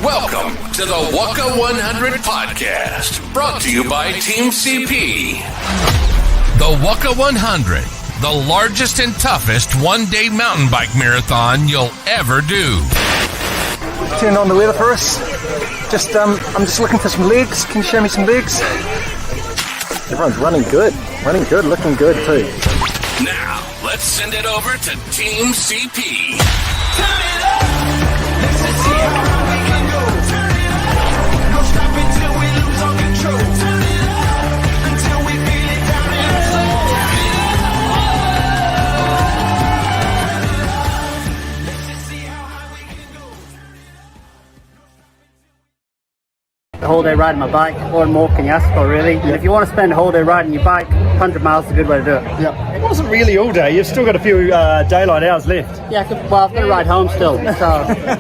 Welcome to the Whaka 100 podcast, brought to you by Team CP. The Whaka 100, the largest and toughest one-day mountain bike marathon you'll ever do. Turned on the weather for us. I'm just looking for some legs. Can you show me some legs? Everyone's running good, looking good too. Now, let's send it over to Team CP. Turn it up. Let's just see how high we can go. Turn it up. No stopping till we lose all control. Turn it up until we feel it down in our soul. Let's just see how high we can go. The whole day riding my bike, or more can you ask for, really? Yeah. If you want to spend a whole day riding your bike, 100 miles is a good way to do it. Yeah, it wasn't really all day. You've still got a few daylight hours left. Yeah, I've got to ride home still, so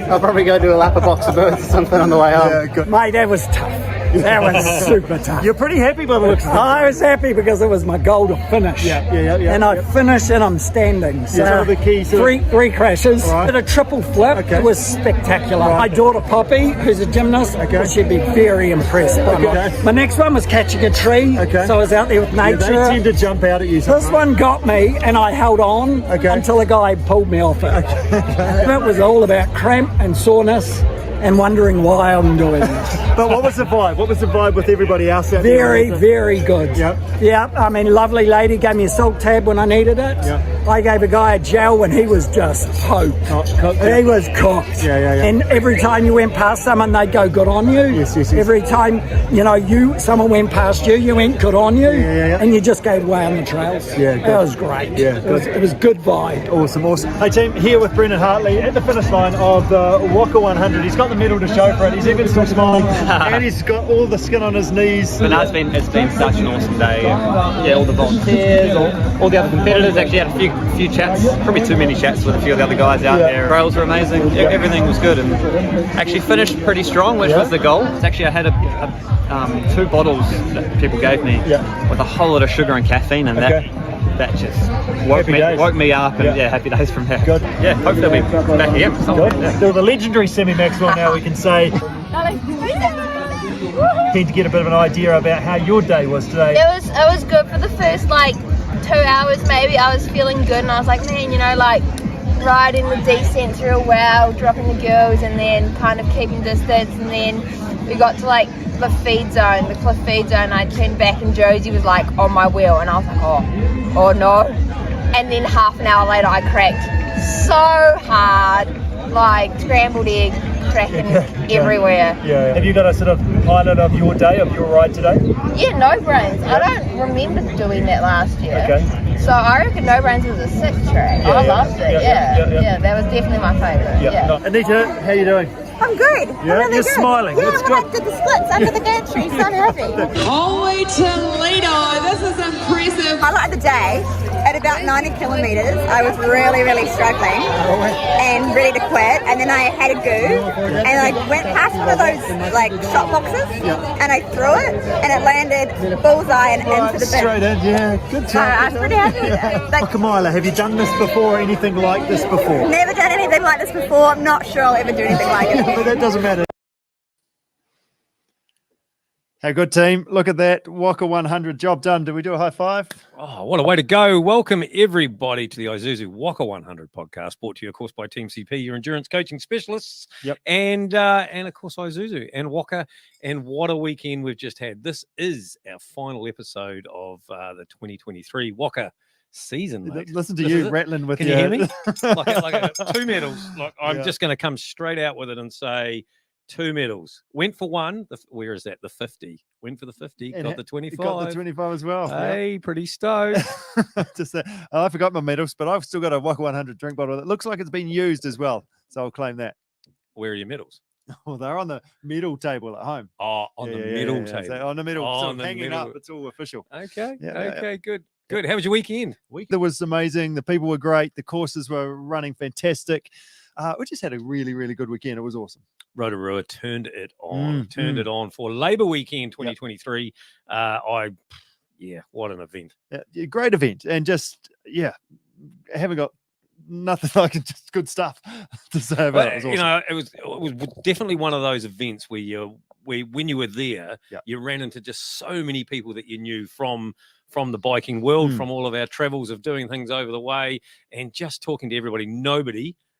I'll probably go do a lap of Box of Birds or something on the way home. Yeah, good. Mate, that was tough. That was super tough. You're pretty happy by the looks of it. I was happy because it was my goal to finish. Yeah. And I finished and I'm standing. So some of the keys. Three crashes. Right. Did a triple flip. Okay. It was spectacular. Right. My daughter Poppy, who's a gymnast, she'd be very impressed by me. My next one was catching a tree. Okay. So I was out there with nature. Yeah, they tend to jump out at you sometimes. This one got me and I held on until a guy pulled me off it. It was all about cramp and soreness and wondering why I'm doing this. But what was the vibe? What was the vibe with everybody else out there? Very good. Yep. I mean, lovely lady gave me a salt tab when I needed it. Yep. I gave a guy a gel when he was just hope. Cooked. He was cooked. Yeah. And every time you went past someone, they'd go good on you. Yes. Every time, someone went past you, you went good on you. Yeah. And you just gave away on the trails. Yeah, That was great. Yeah, it was good vibe. Awesome. Hey team, here with Brendan Hartley at the finish line of the Whaka 100. He's got the medal to show for it. He's even still smiling, and he's got all the skin on his knees. But no, it's been such an awesome day. All the volunteers, all the other competitors. Actually had a few chats, probably too many chats with a few of the other guys out there. Trails were amazing. Everything was good, and actually finished pretty strong, which was the goal. It's actually I had 2 bottles that people gave me with a whole lot of sugar and caffeine, and that just woke me up, and happy days from there. Good. Yeah, hopefully we'll be back again. They're the legendary semi-Maxwell now, we can say. Keen to get a bit of an idea about how your day was today. It was good for the first 2 hours maybe. I was feeling good and I was like, man, riding the descent through dropping the girls and then kind of keeping distance, and then we got to the feed zone, the cliff feed zone. I turned back and Josie was on my wheel and I was like, oh no. And then half an hour later I cracked so hard, scrambled egg, cracking everywhere. Yeah. Have you got a sort of highlight of your day, of your ride today? Yeah, No Brains. I don't remember doing that last year. Okay. So I reckon No Brains was a sick track. I loved it. Yeah, that was definitely my favourite. Yeah. Anita, how you doing? I'm good. Yeah, I'm really you're good. smiling. Yeah, That's when good. I did the splits under the gantry, so happy. Holy Toledo, this is impressive. Highlight of the day, at about 90 kilometres, I was really, really struggling and ready to quit. And then I had a goo and I went past one of those shot boxes and I threw it and it landed bullseye and into the bin. Straight in, good So I was pretty happy with it. Kamila, have you done this before or anything like this before? Never done anything like this before. I'm not sure I'll ever do anything like it. But that doesn't matter. Hey, good team. Look at that. Whaka 100. Job done. Did we do a high five? Oh, what a way to go. Welcome, everybody, to the ISUZU Whaka 100 podcast, brought to you, of course, by Team CP, your endurance coaching specialists. Yep. And of course, ISUZU and Whaka. And what a weekend we've just had. This is our final episode of the 2023 Whaka season, mate. Listen to you rattling with Can you hear me? like 2 medals. I'm just going to come straight out with it and say 2 medals. Went for one. Where is that? The 50. Went for the 50. And got the 25. Got the 25 as well. Hey, pretty stoked. I forgot my medals, but I've still got a Whaka 100 drink bottle that looks like it's been used as well. So I'll claim that. Where are your medals? Well, they're on the medal table at home. Oh, on the medal table. So on the medal, Oh, so on the hanging medal. up. It's all official. Okay. Yeah. Good. How was your weekend? That was amazing. The people were great. The courses were running fantastic. We just had a really, really good weekend. It was awesome. Rotorua turned it on. Turned it on for Labour Weekend 2023. What an event. Yeah, great event. And just, haven't got nothing like it, just good stuff to say about it. It was awesome. It was definitely one of those events where when you were there, you ran into just so many people that you knew from the biking world, from all of our travels of doing things over the way, and just talking to everybody.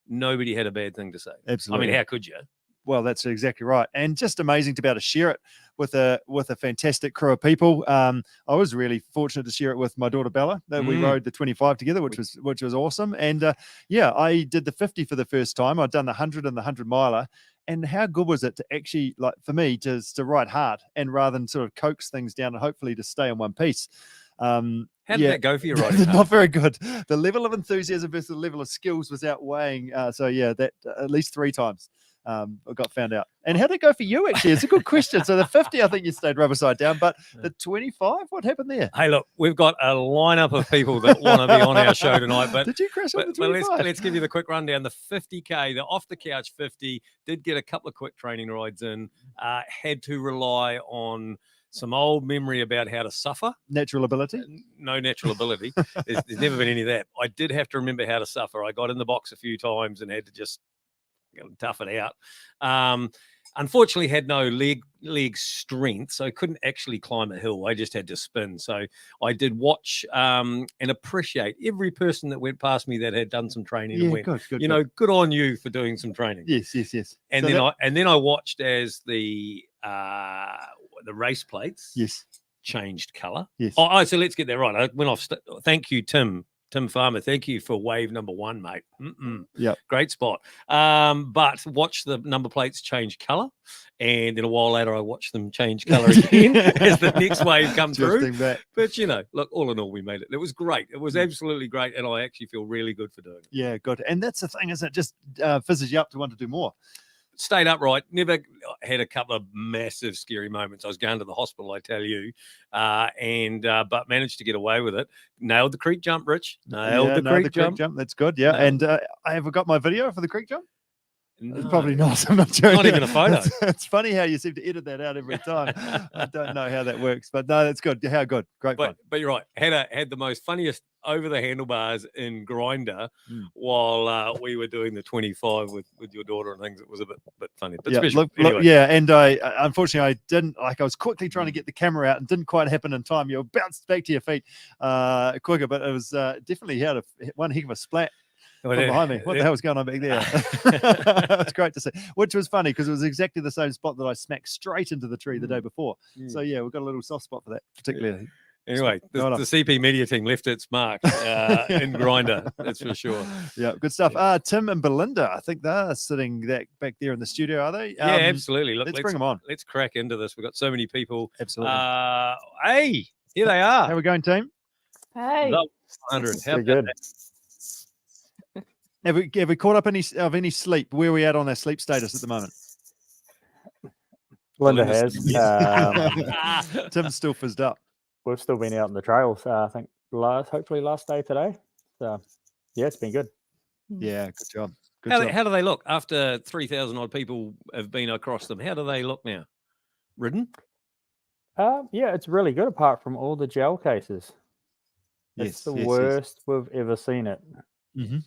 Nobody had a bad thing to say. Absolutely. I mean, how could you? Well, that's exactly right, and just amazing to be able to share it with a fantastic crew of people. I was really fortunate to share it with my daughter Bella. That we rode the 25 together, which was awesome. And I did the 50 for the first time. I'd done the 100 and the 100 miler. And how good was it to actually, like for me, to ride hard and rather than sort of coax things down and hopefully to stay in one piece. How did that go for you riding? Not very good. The level of enthusiasm versus the level of skills was outweighing. That at least 3 times. I got found out. And how did it go for you, actually? It's a good question. So the 50, I think you stayed rubber side down, but the 25, what happened there? Hey, look, we've got a lineup of people that want to be on our show tonight. But did you crash on the 25? Let's give you the quick rundown. The 50K, the off-the-couch 50, did get a couple of quick training rides in, had to rely on some old memory about how to suffer. Natural ability? No natural ability. There's never been any of that. I did have to remember how to suffer. I got in the box a few times and had to just tough it out. Unfortunately, had no leg strength, so I couldn't actually climb a hill. I just had to spin. So I did watch and appreciate every person that went past me that had done some training and went, good. Good on you for doing some training. Yes. And so then I watched as the race plates changed colour. Yes. So let's get that right. I went off. Thank you, Tim Farmer. Thank you for wave number 1, mate. Yeah, great spot. But watch the number plates change colour, and then a while later I watched them change colour again as the next wave come through. But look, all in all, we made it. It was great. It was absolutely great, and I actually feel really good for doing it. Yeah, good. And that's the thing, isn't it? Just fizzes you up to want to do more. Stayed upright, never had a couple of massive scary moments. I was going to the hospital, I tell you, but managed to get away with it. Nailed the creek jump, Rich. Nailed the creek jump. That's good, yeah. And I have got my video for the creek jump. No. Probably not. I'm not sure. Not even a photo. It's funny how you seem to edit that out every time. I don't know how that works, but no, that's good. How good. Great fun. But you're right. Had the most funniest over the handlebars in Grinder while we were doing the 25 with your daughter and things. It was a bit funny. But special. Anyway. And I unfortunately I didn't I was quickly trying to get the camera out and didn't quite happen in time. You bounced back to your feet quicker, but it was definitely had one heck of a splat. Behind me. What the hell was going on back there? It's great to see. Which was funny because it was exactly the same spot that I smacked straight into the tree the day before. So yeah, we've got a little soft spot for that particularly. Anyway, the CP media team left its mark in Grinder, that's for sure. Yeah, good stuff. Tim and Belinda, I think they're sitting back there in the studio, are they? Yeah, absolutely. Look, let's bring them on. Let's crack into this. We've got so many people. Absolutely. Hey, here they are. How are we going, team? Hey. 100. How good. Have we caught up any sleep? Where are we at on our sleep status at the moment? Linda has. Tim's still fizzed up. We've still been out on the trails. I think hopefully last day today. So yeah, it's been good. Yeah, good job. How do they look after 3,000 odd people have been across them? How do they look now? Ridden? Yeah, it's really good apart from all the gel cases. It's the worst we've ever seen it. Mm-hmm.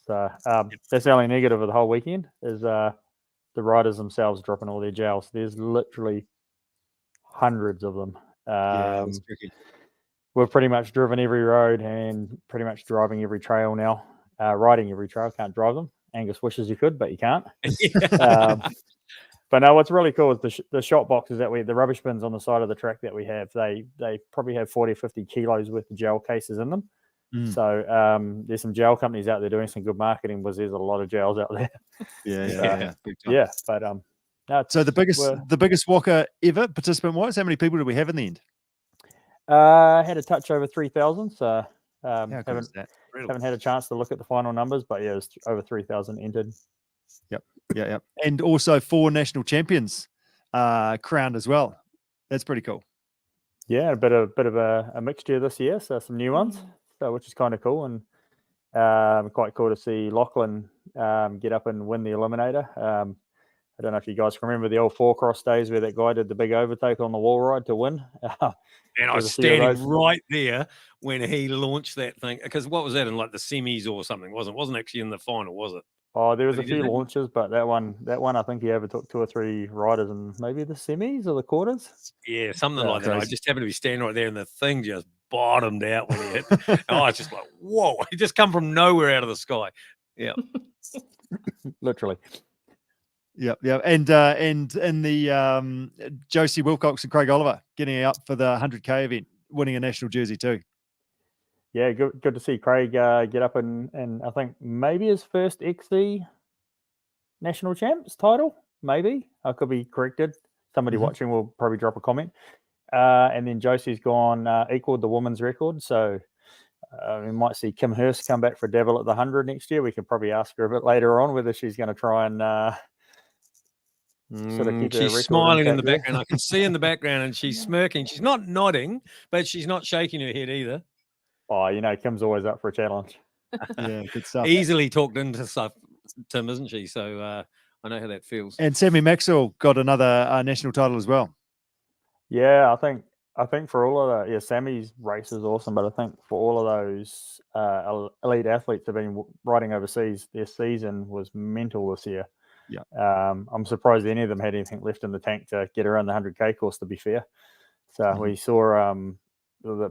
So that's the only negative of the whole weekend is the riders themselves dropping all their gels. There's literally hundreds of them. That's tricky. We've pretty much driven every road and pretty much driving every trail now. Riding every trail, can't drive them. Angus wishes you could, but you can't. But no, what's really cool is the shot boxes that the rubbish bins on the side of the track that we have. They probably have 40 or 50 kilos worth of gel cases in them. So there's some gel companies out there doing some good marketing because there's a lot of gels out there. Yeah. But no, so the biggest Whaka ever participant wise, how many people did we have in the end? Had a touch over 3,000. So haven't had a chance to look at the final numbers, but yeah, it was over 3,000 entered. Yep. And also 4 national champions crowned as well. That's pretty cool. Yeah, a bit of a mixture this year, so some new ones. So, which is kind of cool and quite cool to see Lachlan get up and win the Eliminator. I don't know if you guys can remember the old 4-cross days where that guy did the big overtake on the wall ride to win. And I was standing right there when he launched that thing. Because what was that in like the semis or something? Wasn't actually in the final, was it? Oh, there was But a he did few that. launches, but that one, I think he overtook 2 or 3 riders in maybe the semis or the quarters. Yeah, something Yeah, like that. I crazy. just happened to be standing right there, and the thing just bottomed out when he hit. And I was just like, "Whoa!" He just come from nowhere out of the sky. Yeah, Literally. Yeah, and in the Josie Wilcox and Craig Oliver getting up for the 100K event, winning a national jersey too. Yeah, good to see Craig get up and I think maybe his first XC national champs title. Maybe I could be corrected. Somebody watching will probably drop a comment. And then Josie's gone equaled the women's record, so we might see Kim Hurst come back for Devil at the 100 next year. We can probably ask her a bit later on whether she's going to try and sort of keep her she's record smiling in intact the there. background. I can see in the background, and she's smirking. She's not nodding, but she's not shaking her head either. Oh, Kim's always up for a challenge. Yeah, good stuff. Easily talked into stuff, Tim, isn't she? So I know how that feels. And Sammy Maxwell got another national title as well. Yeah, I think for all of that, Sammy's race is awesome, but I think for all of those elite athletes that have been riding overseas, their season was mental this year. Yeah. I'm surprised any of them had anything left in the tank to get around the 100K course, to be fair. So we saw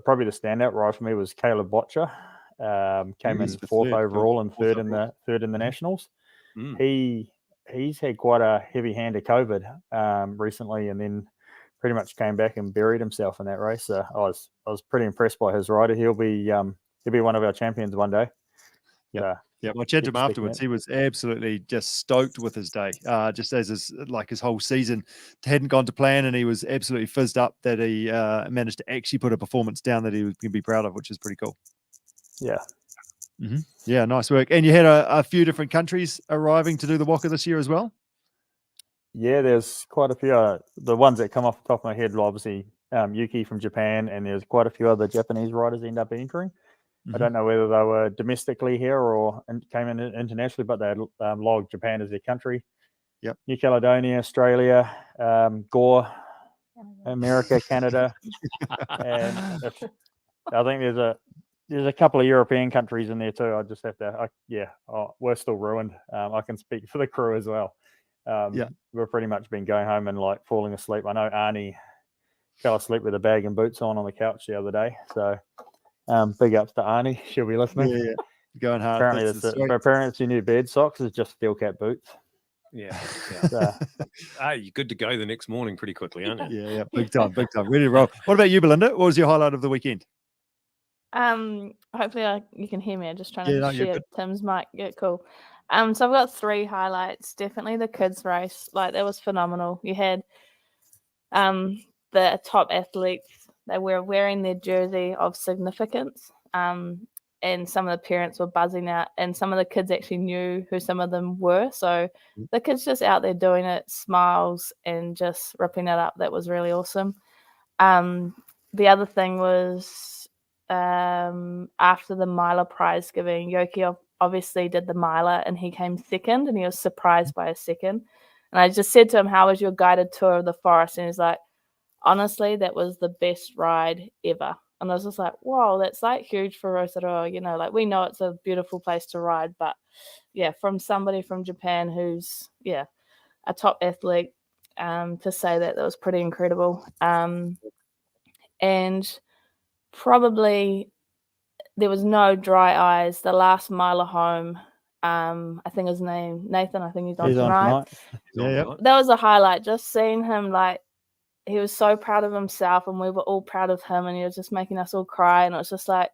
probably the standout ride for me was Caleb Botcher. Came in 4th overall and third in the nationals. He's had quite a heavy hand of COVID recently, and then pretty much came back and buried himself in that race. I was pretty impressed by his rider. He'll be one of our champions one day. Yeah. Yeah, I chatted to him afterwards. He was absolutely just stoked with his day, just as his whole season hadn't gone to plan, and he was absolutely fizzed up that he managed to actually put a performance down that he was going to be proud of, which is pretty cool. Yeah. Yeah, nice work. And you had a few different countries arriving to do the Whaka this year as well? Yeah, there's quite a few. The ones that come off the top of my head, obviously, Yuki from Japan, and there's quite a few other Japanese riders end up entering. I don't know whether they were domestically here or came in internationally, but they had logged Japan as their country. Yep. New Caledonia, Australia, Gore, America, Canada, and I think there's a couple of European countries in there too. I just have to, we're still ruined. I can speak for the crew as well. We've pretty much been going home and like falling asleep. I know Arnie fell asleep with a bag and boots on the couch the other day, so. Big ups to Arnie. She'll be listening. Yeah. Going hard. Apparently, it's your new bed socks is just steel cap boots. Yeah. You're good to go the next morning pretty quickly, aren't you? Yeah. Big time. Ready to roll. What about you, Belinda? What was your highlight of the weekend? Hopefully you can hear me. I'm just trying to share Tim's mic. Yeah, cool. So I've got 3 highlights. Definitely the kids race. Like, that was phenomenal. You had the top athletes. They were wearing their jersey of significance, and some of the parents were buzzing out, and some of the kids actually knew who some of them were. So the kids just out there doing it, smiles, and just ripping it up. That was really awesome. The other thing was after the miler prize giving, Yoki obviously did the miler, and he came second, and he was surprised by a second. And I just said to him, "How was your guided tour of the forest?" And he's like, "Honestly, that was the best ride ever." And I was just like, "Whoa, that's like huge for Rotorua." Like, we know it's a beautiful place to ride, but yeah, from somebody from Japan who's a top athlete, to say that was pretty incredible. And probably there was no dry eyes. The last miler home, I think his name Nathan. I think he's on tonight. Yeah. That was a highlight. Just seeing him, like, he was so proud of himself, and we were all proud of him, and he was just making us all cry. And it was just like,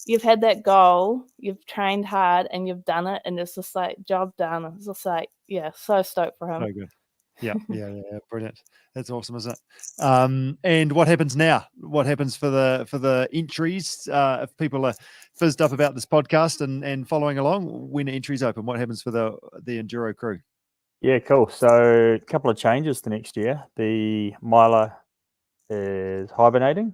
you've had that goal, you've trained hard, and you've done it, and it's just like, job done. It's just like, so stoked for him. So good. Yeah, brilliant. That's awesome, isn't it? And what happens now? What happens for the entries? If people are fizzed up about this podcast and following along, when entries open, what happens for the enduro crew? Yeah, cool. So a couple of changes to next year. The miler is hibernating.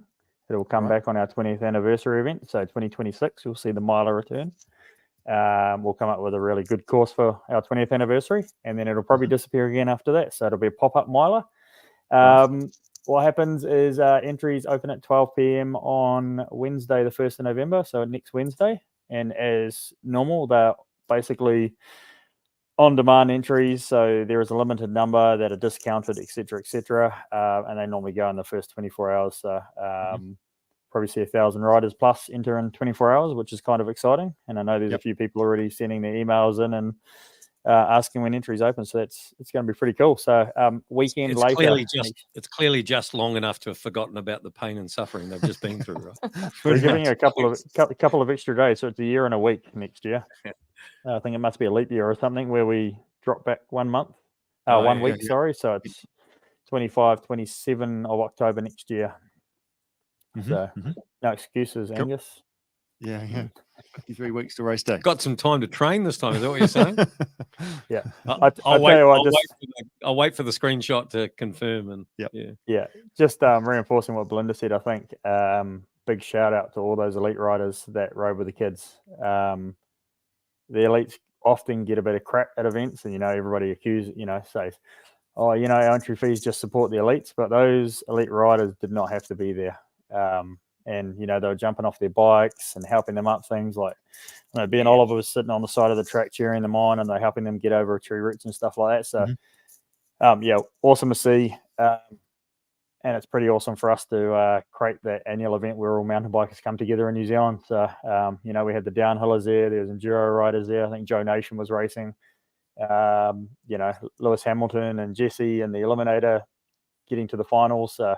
It will come back on our 20th anniversary event. So 2026, you'll see the miler return. we'll come up with a really good course for our 20th anniversary, and then it'll probably disappear again after that. So it'll be a pop-up miler. What happens is entries open at 12 p.m. on Wednesday, the 1st of November, so next Wednesday. And as normal, they're basically on-demand entries, so there is a limited number that are discounted, etc., and they normally go in the first 24 hours. So probably see 1,000 riders plus enter in 24 hours, which is kind of exciting. And I know there's a few people already sending their emails in and asking when entries open, so it's going to be pretty cool. So weekend it's later, it's clearly just long enough to have forgotten about the pain and suffering they've just been through, right? we're giving you a couple of extra days, so it's a year and a week next year. I think it must be a leap year or something where we drop back 1 month, 1 week. Sorry, so it's 25, 27 of October next year. So no excuses, Angus. Yeah. 53 weeks to race day. Got some time to train this time. Is that what you're saying? Yeah. I'll wait for the screenshot to confirm. And yeah. Just reinforcing what Belinda said. I think big shout out to all those elite riders that rode with the kids. The elites often get a bit of crap at events, and everybody says, "Oh, our entry fees just support the elites," but those elite riders did not have to be there. And they were jumping off their bikes and helping them up things like Ben Oliver was sitting on the side of the track cheering them on, and they're helping them get over tree roots and stuff like that. So awesome to see, and it's pretty awesome for us to create that annual event where all mountain bikers come together in New Zealand. So we had the downhillers there was enduro riders there. I think Joe Nation was racing, Lewis Hamilton and Jesse and the Eliminator getting to the finals. So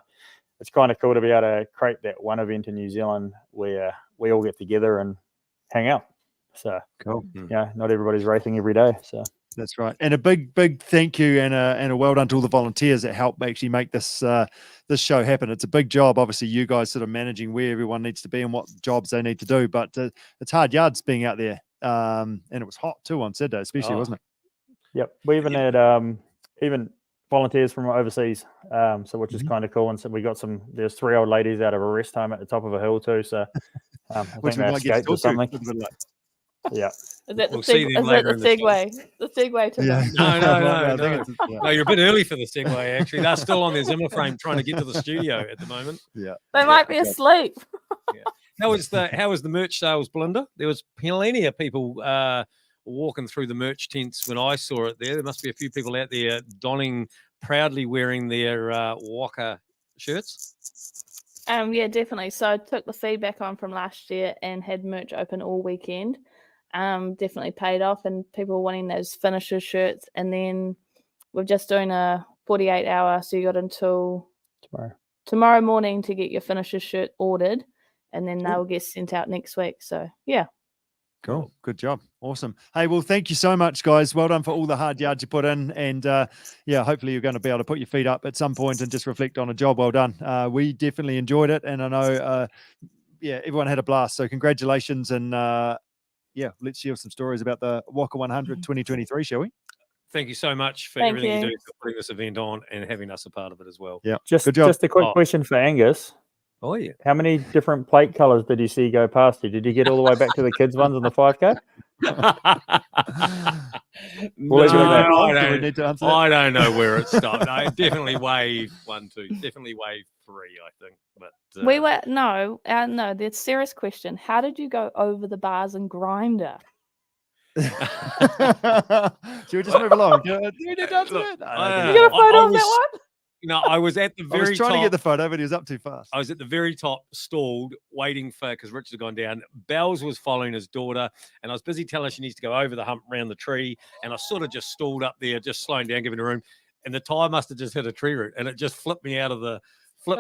it's kind of cool to be able to create that one event in New Zealand where we all get together and hang out. So cool. Not everybody's racing every day. So that's right. And a big thank you and a well done to all the volunteers that help actually make this this show happen. It's a big job. Obviously, you guys sort of managing where everyone needs to be and what jobs they need to do. But it's hard yards being out there. And it was hot too on Saturday, especially, wasn't it? Yep. We even had even volunteers from overseas, which is kind of cool. And so we got there's 3 old ladies out of a rest home at the top of a hill too. So I which think we they might get escaped or something. Yeah. Is that the segue? The segue to No, you're a bit early for the segue, actually. They're still on their Zimmer frame trying to get to the studio at the moment. Yeah. They might be asleep. How was the merch sales, Belinda? There was plenty of people walking through the merch tents when I saw it there. There must be a few people out there proudly wearing their Whaka shirts. Yeah, definitely. So I took the feedback on from last year and had merch open all weekend. Definitely paid off, and people were wanting those finisher shirts. And then we're just doing a 48-hour, so you got until tomorrow morning to get your finisher shirt ordered, and then they'll get sent out next week. So yeah. Cool. Good job. Awesome. Hey, well, thank you so much, guys. Well done for all the hard yards you put in. And hopefully you're going to be able to put your feet up at some point and just reflect on a job well done. We definitely enjoyed it. And I know, everyone had a blast. So congratulations. And let's share some stories about the Whaka 100 2023, shall we? Thank you so much for everything you do for putting this event on and having us a part of it as well. Yeah. Good job. Just a quick question for Angus. Oh, yeah. How many different plate colours did you see go past you? Did you get all the way back to the kids' ones in the 5K? I don't know where it stopped. No, definitely wave 1, 2, definitely wave 3, I think. But no, the serious question. How did you go over the bars and grinder? Should we just move along? You got a photo of that one? No, I was at the very top. I was trying to get the photo, but he was up too fast. I was at the very top, stalled, waiting because Richard had gone down. Bells was following his daughter, and I was busy telling her she needs to go over the hump around the tree. And I sort of just stalled up there, just slowing down, giving her room. And the tire must have just hit a tree root, and it just flipped me out of the bike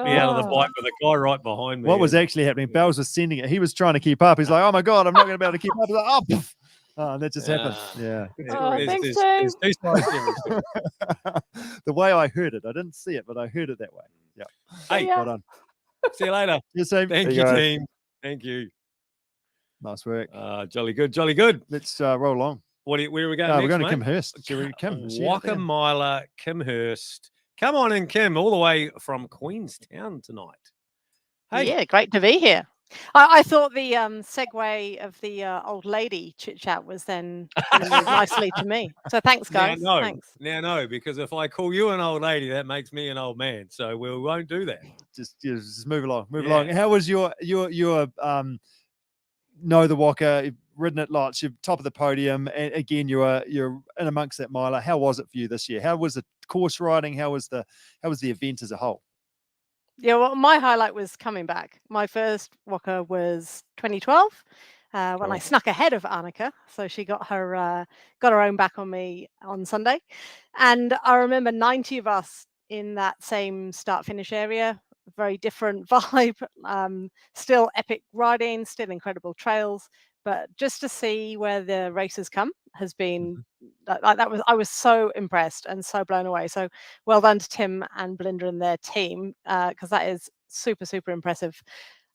with a guy right behind me. What was actually happening? Bells was sending it. He was trying to keep up. He's like, "Oh my god, I'm not going to be able to keep up." He's like, "Oh." Oh, that just happened. Yeah. Thanks, James. The way I heard it, I didn't see it, but I heard it that way. Yeah. Hey, well done. See you later. You same. Thank you, team. Thank you. Nice work. Jolly good. Jolly good. Let's roll along. Where are we going? We're going to Kimhurst. Kim. Whaka Miler, Kimhurst. Come on in, Kim, all the way from Queenstown tonight. Hey. Yeah, great to be here. I thought the segue of the old lady chit chat was then going to move nicely to me. So thanks, guys. Thanks. No, because if I call you an old lady, that makes me an old man. So we won't do that. Just move along, along. How was your know the Whaka? You've ridden it lots. You're top of the podium, and again, you're in amongst that miler. How was it for you this year? How was the course riding? How was the event as a whole? Yeah, well, my highlight was coming back. My first Whaka was 2012 when I snuck ahead of Annika. So she got her own back on me on Sunday. And I remember 90 of us in that same start-finish area. Very different vibe. Still epic riding, still incredible trails. But just to see where the races come has been I was so impressed and so blown away. So well done to Tim and Belinda and their team, because that is super, super impressive.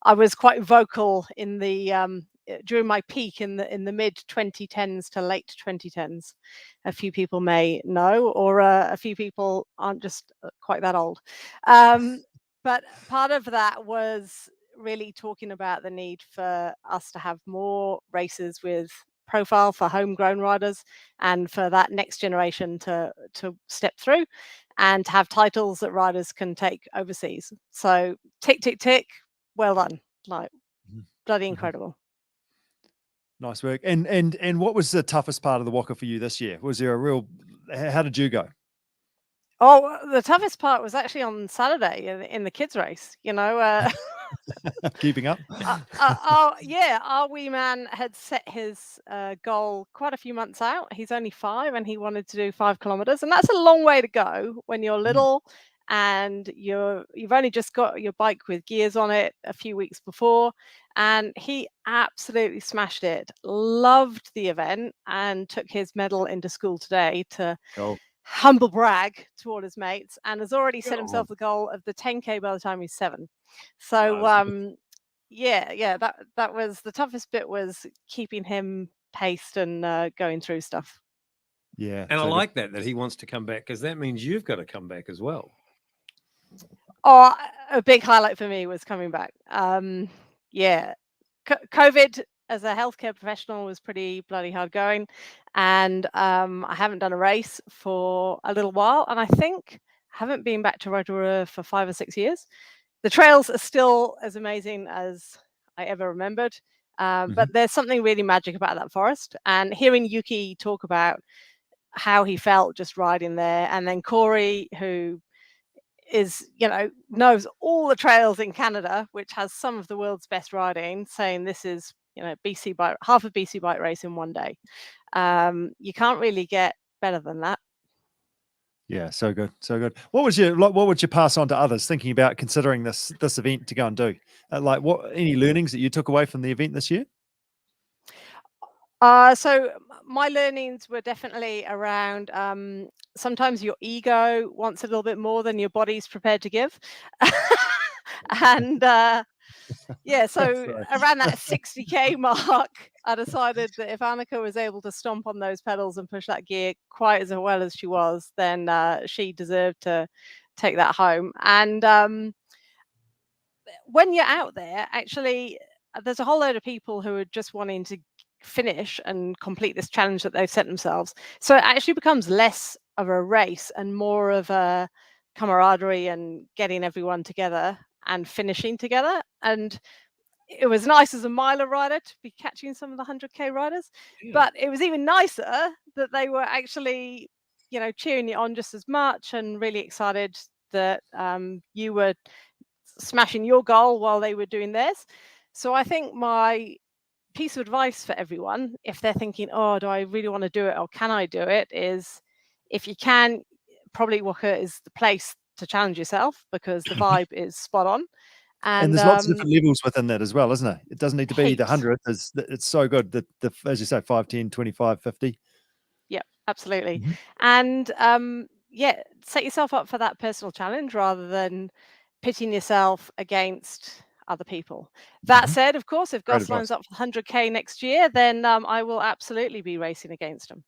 I was quite vocal in the during my peak in the mid 2010s to late 2010s. A few people may know, or a few people aren't just quite that old. But part of that was really talking about the need for us to have more races with profile for homegrown riders and for that next generation to step through and to have titles that riders can take overseas. So tick, tick, tick, well done. Like bloody incredible. Nice work. And what was the toughest part of the Whaka for you this year? Was there a real, how did you go? Oh, the toughest part was actually on Saturday in the kids race, Keeping up? Yeah, our wee man had set his goal quite a few months out. He's only 5 and he wanted to do 5 kilometers. And that's a long way to go when you're little and you've only just got your bike with gears on it a few weeks before. And he absolutely smashed it, loved the event, and took his medal into school today to humble brag to all his mates, and has already set himself the goal of the 10K by the time he's 7. So that was the toughest bit, was keeping him paced and going through stuff. Yeah. And I like that he wants to come back, because that means you've got to come back as well. Oh, a big highlight for me was coming back. COVID as a healthcare professional was pretty bloody hard going, and I haven't done a race for a little while, and I think I haven't been back to Rotorua for 5 or 6 years. The trails are still as amazing as I ever remembered, but there's something really magic about that forest. And hearing Yuki talk about how he felt just riding there, and then Corey, who is, knows all the trails in Canada, which has some of the world's best riding, saying this is, half a BC bike race in one day. You can't really get better than that. Yeah, so good, so good. What would you pass on to others thinking about considering this event to go and do? Any learnings that you took away from the event this year? So my learnings were definitely around sometimes your ego wants a little bit more than your body's prepared to give. And so around that 60K mark, I decided that if Annika was able to stomp on those pedals and push that gear quite as well as she was, then she deserved to take that home. And when you're out there, actually, there's a whole load of people who are just wanting to finish and complete this challenge that they've set themselves. So it actually becomes less of a race and more of a camaraderie and getting everyone together and finishing together. And it was nice as a miler rider to be catching some of the 100K riders, but it was even nicer that they were actually, cheering you on just as much and really excited that you were smashing your goal while they were doing theirs. So I think my piece of advice for everyone, if they're thinking, oh, do I really want to do it or can I do it, is if you can, probably Whaka is the place to challenge yourself, because the vibe is spot on. And there's lots of different levels within that as well, isn't it? It doesn't need to be the 100th. It's so good that as you say, 5, 10, 25, 50. Yeah, absolutely. And set yourself up for that personal challenge rather than pitting yourself against other people. That said, of course, if Gus lines up for 100K next year, then I will absolutely be racing against him.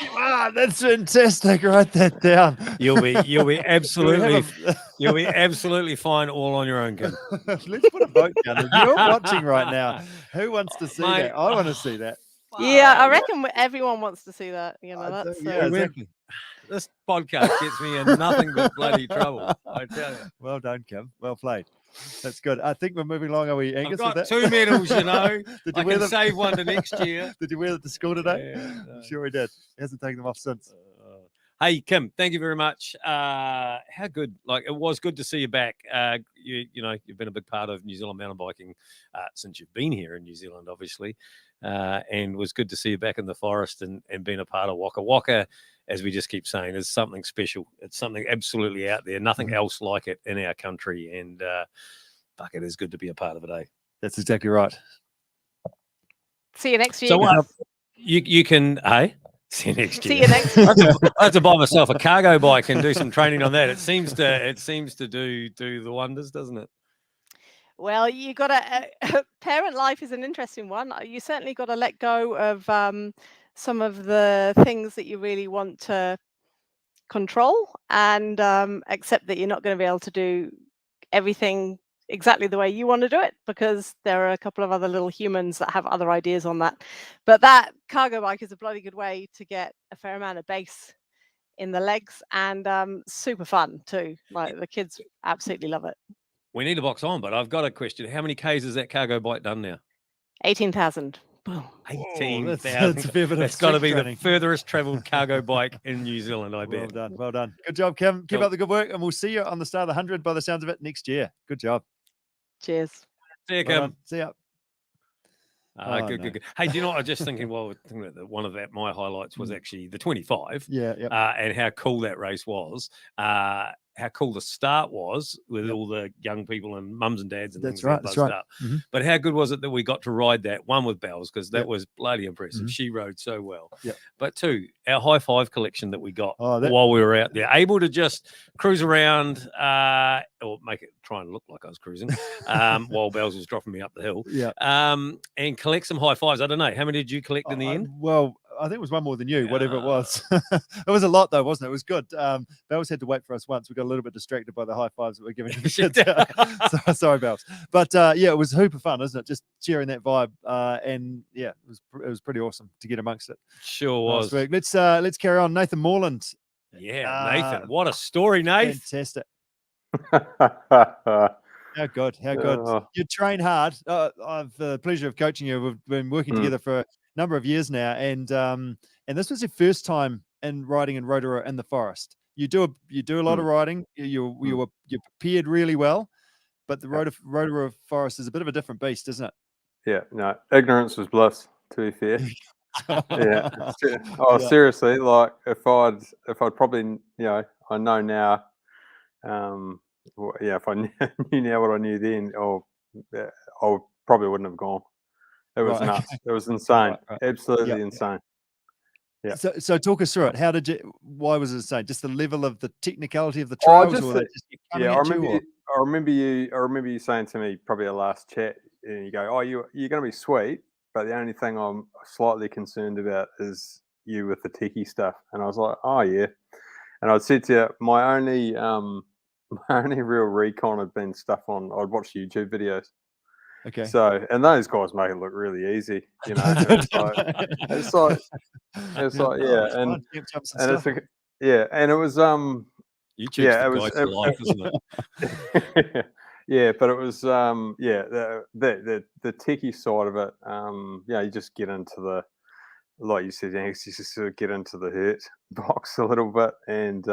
Wow, that's fantastic. Write that down. You'll be absolutely have you'll be absolutely fine all on your own, Kim. Let's put a vote down. If you're watching right now, who wants to see Mate, that? I want to see that. Yeah, I reckon everyone wants to see that. You know, I that's yeah, exactly. This podcast gets me in nothing but bloody trouble. I tell you. Well done, Kim. Well played. That's good. I think we're moving along. Are we, Angus? I've got with that? 2 medals, you know. Did I you wear can them? save one to next year. Did you wear them to school today? Yeah, I'm sure he did. He hasn't taken them off since. Hey, Kim, thank you very much. How good, like, it was good to see you back. You know, you've been a big part of New Zealand mountain biking since you've been here in New Zealand, obviously. And it was good to see you back in the forest and being a part of Whaka. Whaka, as we just keep saying, is something special. It's something absolutely out there. Nothing else like it in our country. And fuck, it is good to be a part of it, eh? That's exactly right. See you next year. So you can, hey? See you next year. See you next year. I have to buy myself a cargo bike and do some training on that. It seems to do the wonders, doesn't it? Well, you got to. Parent life is an interesting one. You certainly got to let go of some of the things that you really want to control, and accept that you're not going to be able to do everything exactly the way you want to do it, because there are a couple of other little humans that have other ideas on that. But that cargo bike is a bloody good way to get a fair amount of base in the legs, and super fun too. Like, the kids absolutely love it. We need to box on, but I've got a question. How many Ks has that cargo bike done now? 18,000. Boom. 18,000. That's a fair bit of That's got to be training. the furthest traveled cargo bike in New Zealand, I bet. Well done. Well done. Good job, Kim. Keep Cool. up the good work, and we'll see you on the start of the 100 by the sounds of it next year. Good job. Cheers. See you, Well Kim. done. See ya. Good. Hey, do you know what I was just thinking? Well, one of my highlights was actually the 25. Yeah. Yep. And how cool that race was. How cool the start was with all the young people and mums and dads and That's things right. that That's buzzed right. up. Mhm. But how good was it that we got to ride that one with Bells, because that Yep. was bloody impressive. Mhm. She rode so well. Yep. But two, our high five collection that we got Oh, while we were out there, able to just cruise around or make it try and look like I was cruising while Bells was dropping me up the hill. Yeah. And collect some high fives. I don't know. How many did you collect in the end? Well, I think it was one more than you, whatever it was. It was a lot, though, wasn't it? It was good. Bells had to wait for us once. We got a little bit distracted by the high fives that we're giving to the kids. So, sorry, Bells. But yeah, it was super fun, isn't it? Just sharing that vibe. And yeah, it was pretty awesome to get amongst it. Sure was. Last week. Let's carry on. Nathan Moreland. Yeah, Nathan. What a story, Nathan. Fantastic. How good. How good. Oh. You train hard. I've the pleasure of coaching you. We've been working together for a number of years now, and this was your first time in riding in Rotorua in the forest. You do a lot of riding. You prepared really well, but the Rotorua forest is a bit of a different beast, isn't it? Yeah, no, ignorance was bliss, to be fair. Yeah. Oh, seriously, like if I'd probably, I know now, if I knew now what I knew then, I probably wouldn't have gone. It was nuts. It was insane. Right. Absolutely insane. Yeah. So talk us through it. Why was it insane? Just the level of the technicality of the trails, or they just keep coming at you? I remember you saying to me probably our last chat, and you go, "Oh, you're going to be sweet, but the only thing I'm slightly concerned about is you with the techie stuff." And I was like, "Oh yeah," and I'd said to you, my only real recon had been stuff I'd watched YouTube videos. Okay. So, and those guys make it look really easy, it's like, yeah, and it's and it was YouTube's yeah, the guide to life, isn't it? yeah, but it was the techie side of it. You just get into the, like you said, you just sort of get into the hurt box a little bit, and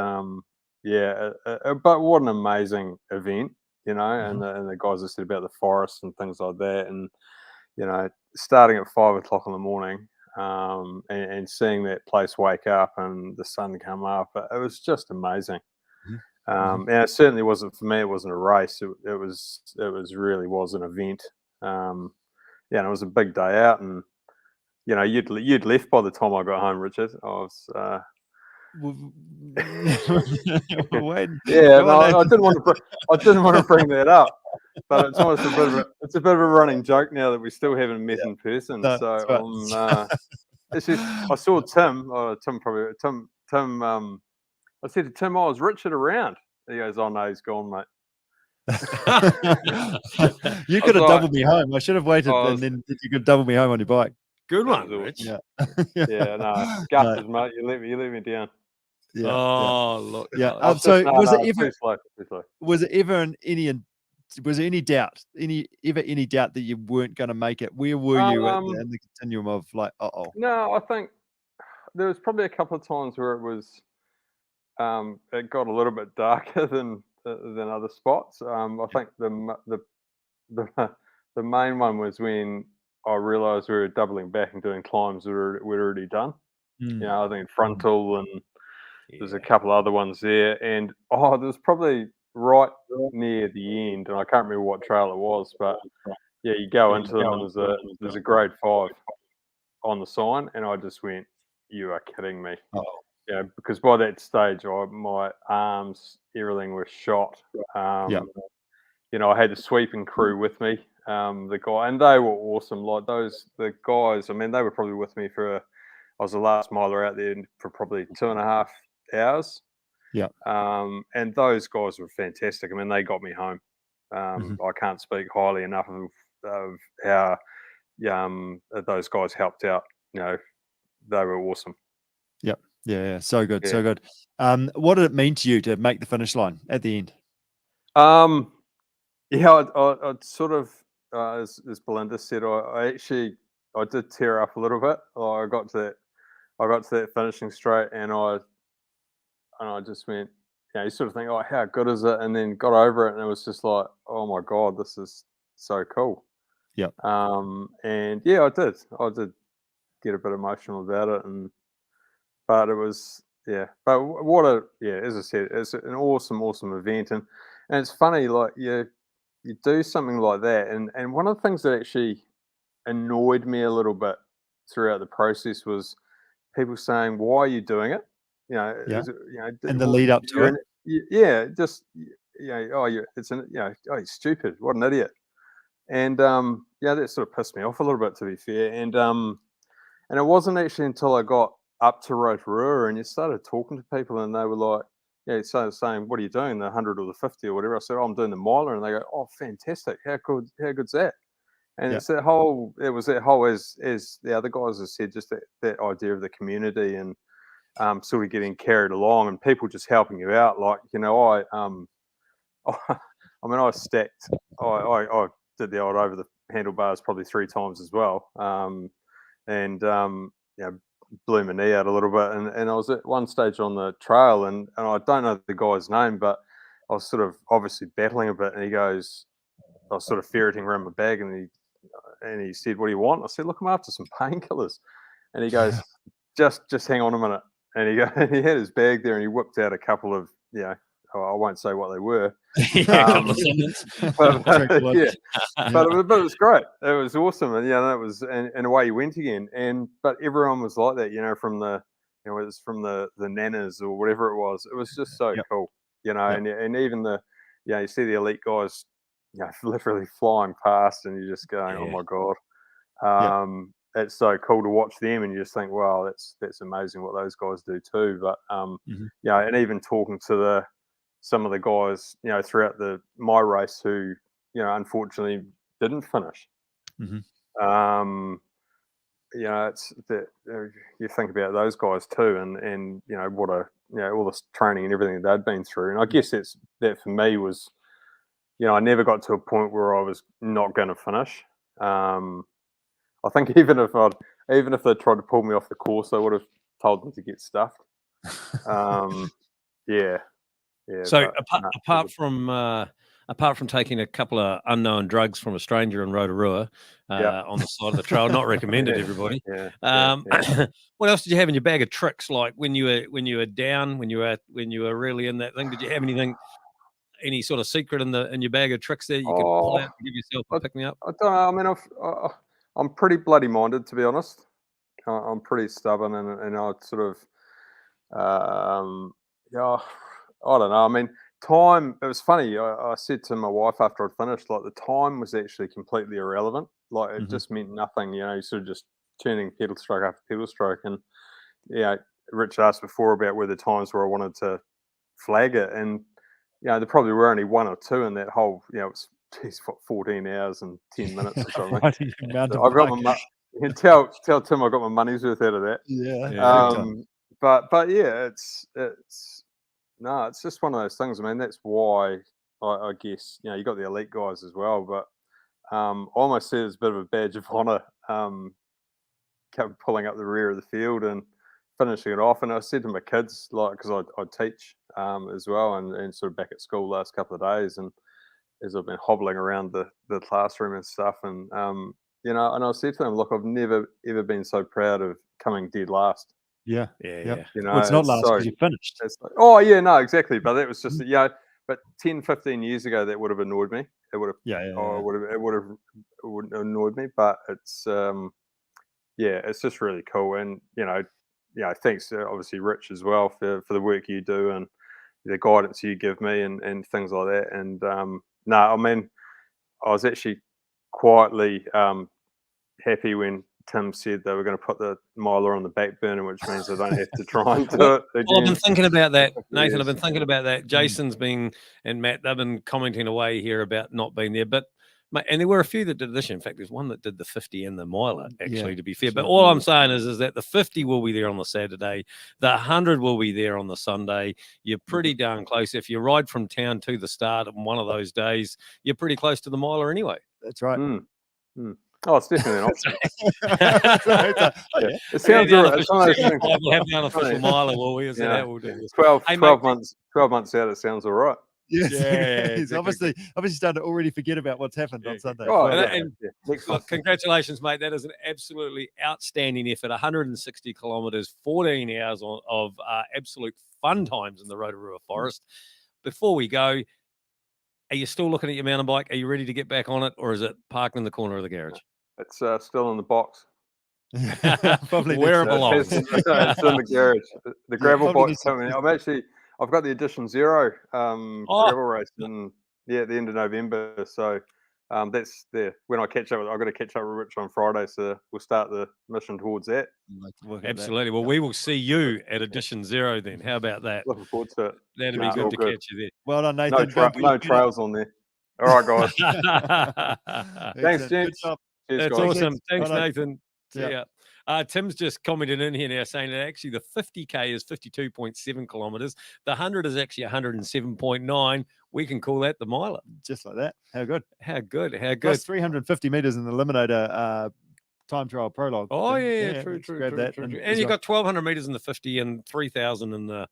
but what an amazing event. And the guys that said about the forest and things like that, and starting at 5 o'clock in the morning, and seeing that place wake up and the sun come up, it was just amazing. And it certainly wasn't for me. It wasn't a race. It was really was an event. And it was a big day out, and you'd left by the time I got home, Richard. I was. I didn't want to bring that up, but it's almost a bit of a running joke now that we still haven't met in person. No, so It's just, I saw Tim. I said to Tim, "Oh, is Richard around?" He goes, "Oh no, he's gone, mate." You could have doubled me home. I should have waited, and then you could double me home on your bike. Good one, Rich. Yeah, no, gutters, mate. You let me down. Yeah. Oh, look. Yeah. So was it ever? Too slow. Was it ever was there any doubt that you weren't going to make it? Where were you in the continuum of like, No, I think there was probably a couple of times where it was, it got a little bit darker than other spots. I think the main one was when I realised we were doubling back and doing climbs we'd already done. You know, I think frontal and there's a couple other ones there, and there was probably right near the end, and I can't remember what trail it was, but yeah, you go into them and there's a grade 5 on the sign, and I just went, "You are kidding me." Yeah, because by that stage, my arms, everything was shot. You know, I had the sweeping crew with me, the guy, and they were awesome. Like the guys, I mean, they were probably with me I was the last miler out there for probably 2.5 hours. Yeah. And those guys were fantastic. I mean, they got me home. I can't speak highly enough of how those guys helped out. You know, they were awesome. Yep. Yeah. So good. So good. What did it mean to you to make the finish line at the end? Yeah, I'd sort of, as Belinda said, I did tear up a little bit. I got to that finishing straight, and I just went, you know, you sort of think, oh, how good is it? And then got over it, and it was just like, oh my God, this is so cool. Yeah. And yeah, I did get a bit emotional about it, but it was, yeah. But as I said, it's an awesome event, and it's funny, like you do something like that, and one of the things that actually annoyed me a little bit throughout the process was people saying, "Why are you doing it?" You know, and the lead up to it. You're stupid, what an idiot. And that sort of pissed me off a little bit, to be fair. And it wasn't actually until I got up to Rotorua and you started talking to people, and they were like, started saying, "What are you doing, the 100 or the 50 or whatever?" I said, "Oh, I'm doing the miler," and they go, "Oh, fantastic! How good's that?" And it's that whole, as the other guys have said, just that idea of the community and sort of getting carried along and people just helping you out. Like, you know, I stacked, I did the old over the handlebars probably 3 times as well. Blew my knee out a little bit. And I was at one stage on the trail and I don't know the guy's name, but I was sort of obviously battling a bit, and I was sort of ferreting around my bag, and he said, "What do you want?" I said, "Look, I'm after some painkillers." And he goes, just hang on a minute. And he had his bag there, and he whipped out a couple of, I won't say what they were. A couple of summons. But it was great. It was awesome. And that was, and away he went again. But everyone was like that, from the, it was from the nanas or whatever it was. It was just so cool, and even you see the elite guys, literally flying past, and you're just going, "Oh my God." It's so cool to watch them, and you just think, wow, that's amazing what those guys do too. But and even talking to some of the guys, throughout my race who, unfortunately didn't finish. It's that you think about those guys too, and what all this training and everything that they'd been through. And I guess that for me was, I never got to a point where I was not going to finish. I think even if they tried to pull me off the course, I would have told them to get stuffed. So apart from taking a couple of unknown drugs from a stranger in Rotorua on the side of the trail, not recommended, everybody. What else did you have in your bag of tricks? Like when you were down, when you were really in that thing, did you have anything? Any sort of secret in your bag of tricks there you could pull out and give yourself a pick me up? I don't know. I mean, I'm pretty bloody minded, to be honest. I'm pretty stubborn, and I sort of, I don't know. I mean, time. It was funny. I said to my wife after I'd finished, like the time was actually completely irrelevant. Like it just meant nothing. You sort of just turning pedal stroke after pedal stroke. And yeah, Rich asked before about where the times where I wanted to flag it, and there probably were only one or two in that whole. It's 14 hours and 10 minutes or something. Riding a mountain I got bike. you can tell Tim I got my money's worth out of that. Yeah. But yeah, it's just one of those things. I mean, that's why I guess you got the elite guys as well, but I almost see it as a bit of a badge of honor, pulling up the rear of the field and finishing it off. And I said to my kids, like, because I teach as well, and sort of back at school last couple of days, and as I've been hobbling around the classroom and stuff, and and I said to them, look, I've never ever been so proud of coming dead last. Yeah. Well, it's not last because you finished. It's like, oh yeah, no, exactly. But that was just but 10, 15 years ago, that would have annoyed me. It would have, it wouldn't have annoyed me. But it's it's just really cool, and thanks obviously Rich as well for the work you do and the guidance you give me and things like that. And I mean, I was actually quietly happy when Tim said they were going to put the miler on the back burner, which means I don't have to try and do it again. Well, I've been thinking about that, Nathan. I've been thinking about that. Jason's been, and Matt, they've been commenting away here about not being there. But, and there were a few that did this. In fact, there's one that did the 50 and the miler, actually, to be fair. But all I'm saying is that the 50 will be there on the Saturday. The 100 will be there on the Sunday. You're pretty darn close. If you ride from town to the start on one of those days, you're pretty close to the miler anyway. That's right. Oh, it's definitely an option. It sounds all right. We'll have the unofficial miler, will we? Is that how we'll do this? 12 months out, it sounds all right. Yes. He's obviously starting to already forget about what's happened on Sunday. Oh, look, congratulations, mate. That is an absolutely outstanding effort. 160 kilometres, 14 hours of absolute fun times in the Rotorua Forest. Before we go, are you still looking at your mountain bike? Are you ready to get back on it, or is it parked in the corner of the garage? It's still in the box. Probably where it belongs. It's in the garage. The gravel box. I've got the Edition Zero gravel race at the end of November. So that's there. When I catch up, I've got to catch up with Rich on Friday. So we'll start the mission towards that. Absolutely. Well, we will see you at Edition Zero then. How about that? Looking forward to it. That'd be good to catch you there. Well done, Nathan. No trails on there. All right, guys. Thanks, gents. That's guys. awesome. Thanks, Well done. Nathan. See ya. Tim's just commented in here now saying that actually the 50K is 52.7 kilometres. The 100 is actually 107.9. We can call that the miler. Just like that. How good. How good. Plus 350 metres in the Eliminator time trial prologue. Oh, yeah, true. Grab that. And you got 1,200 metres in the 50 and 3,000 in the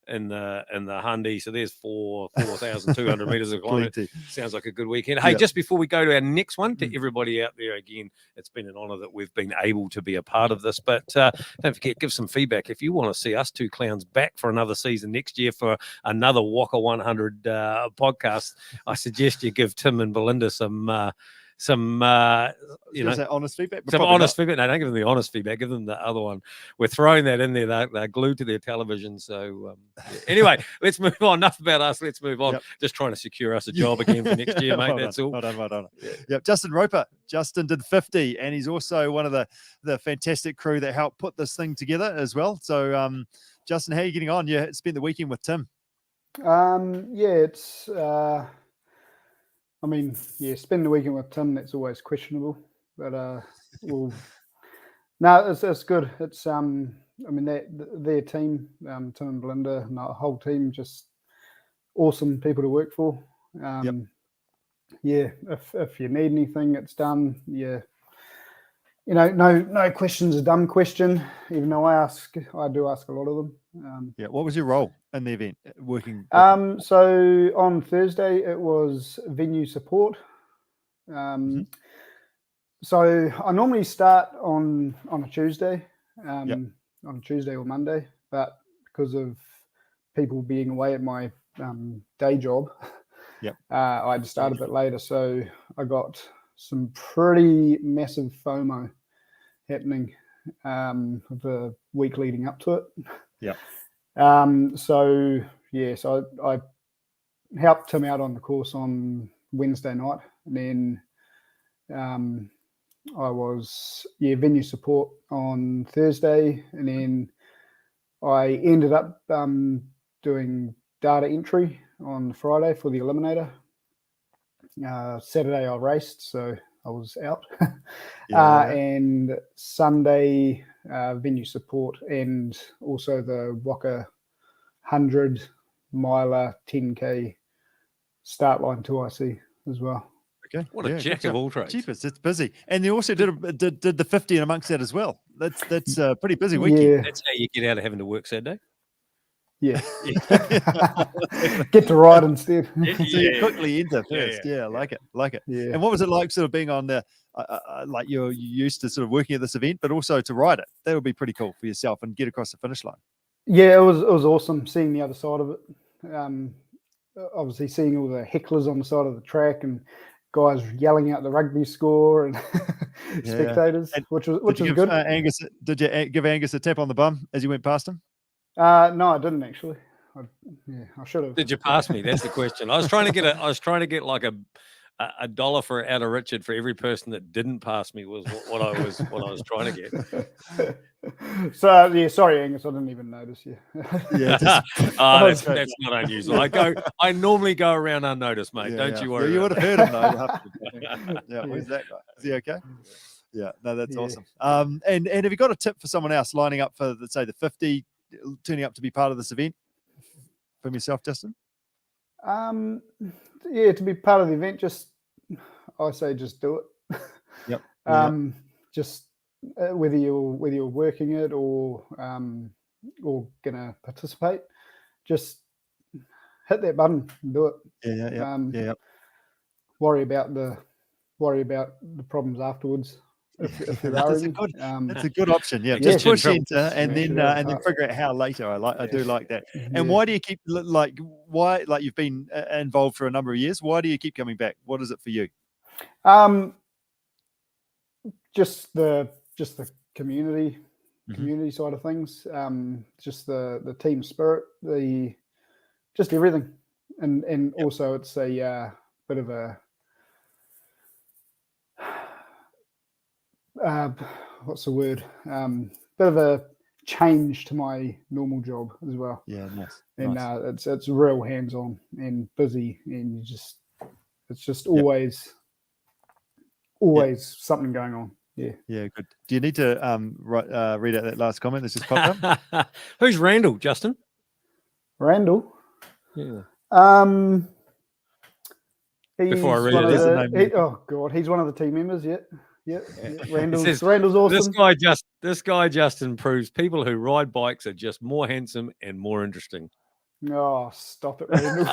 Hyundai, so there's 4,200 meters of climbing. Sounds like a good weekend. Hey, just before we go to our next one, to everybody out there, again, it's been an honor that we've been able to be a part of this. But don't forget, give some feedback if you want to see us two clowns back for another season next year for another Whaka 100 podcast. I suggest you give Tim and Belinda some honest feedback. Some honest feedback. No, don't give them the honest feedback. Give them the other one. We're throwing that in there. They're glued to their television. So anyway, let's move on. Enough about us. Let's move on. Just trying to secure us a job again for next year, mate. That's all. Well done. Yep. Justin Roper. Justin did 50, and he's also one of the fantastic crew that helped put this thing together as well. So, Justin, how are you getting on? You spent the weekend with Tim. It's. Spend the weekend with Tim, that's always questionable. But it's good. It's their team, Tim and Belinda, and the whole team, just awesome people to work for. If you need anything, it's done. No question's a dumb question, even though I do ask a lot of them. What was your role in the event? Working. So on Thursday it was venue support. So I normally start on a Tuesday, on a Tuesday or Monday, but because of people being away at my day job, I had to start a bit later. So I got some pretty massive FOMO happening the week leading up to it. So I helped Tim out on the course on Wednesday night, and then I was venue support on Thursday, and then I ended up doing data entry on Friday for the Eliminator. Saturday I raced, so I was out. And Sunday venue support, and also the Whaka 100 miler 10K start line 2IC as well. Okay, What a jack of all trades. Cheapest, it's busy, and they also did the 50 in amongst that as well. That's a pretty busy weekend. Yeah. That's how you get out of having to work Saturday. Yeah. Get to ride instead. So you quickly enter first. Yeah, I like it. Yeah. And what was it like sort of being on the, like you're used to sort of working at this event, but also to ride it? That would be pretty cool for yourself and get across the finish line. Yeah, it was awesome seeing the other side of it. Obviously seeing all the hecklers on the side of the track and guys yelling out the rugby score and spectators, which was good. Angus, did you give Angus a tap on the bum as you went past him? No, I didn't actually. I should have. Did you pass me? That's the question. I was trying to get like a dollar out of Richard for every person that didn't pass me was what I was trying to get. So yeah, sorry Angus, I didn't even notice you. That's not unusual. I normally go around unnoticed, mate. Don't you worry. Yeah, you would have heard him though. Yeah, who's that guy? Is he okay? Yeah, no, that's awesome. And have you got a tip for someone else lining up for say the 50, turning up to be part of this event from yourself, Justin? Yeah, to be part of the event, I say just do it. Yep. Just whether you're working it or gonna participate, just hit that button and do it. Yeah. Worry about the problems afterwards. If there are any. That's a good option. Yeah, just push enter and then figure out how later. I do like that. And why do you keep why you've been involved for a number of years? Why do you keep coming back? What is it for you? Just the community side of things. Just the team spirit, just everything, and also it's a bit of a what's the word? Bit of a change to my normal job as well. Yeah, nice. And it's real hands-on and busy, and it's just always something going on. Yeah. Yeah, good. Do you need to read out that last comment that's just popped up? Who's Randall, Justin? Randall. Yeah. Before I read it, oh god, he's one of the team members. Yeah. Randall's awesome. This guy Justin proves people who ride bikes are just more handsome and more interesting. Oh, stop it, Randall.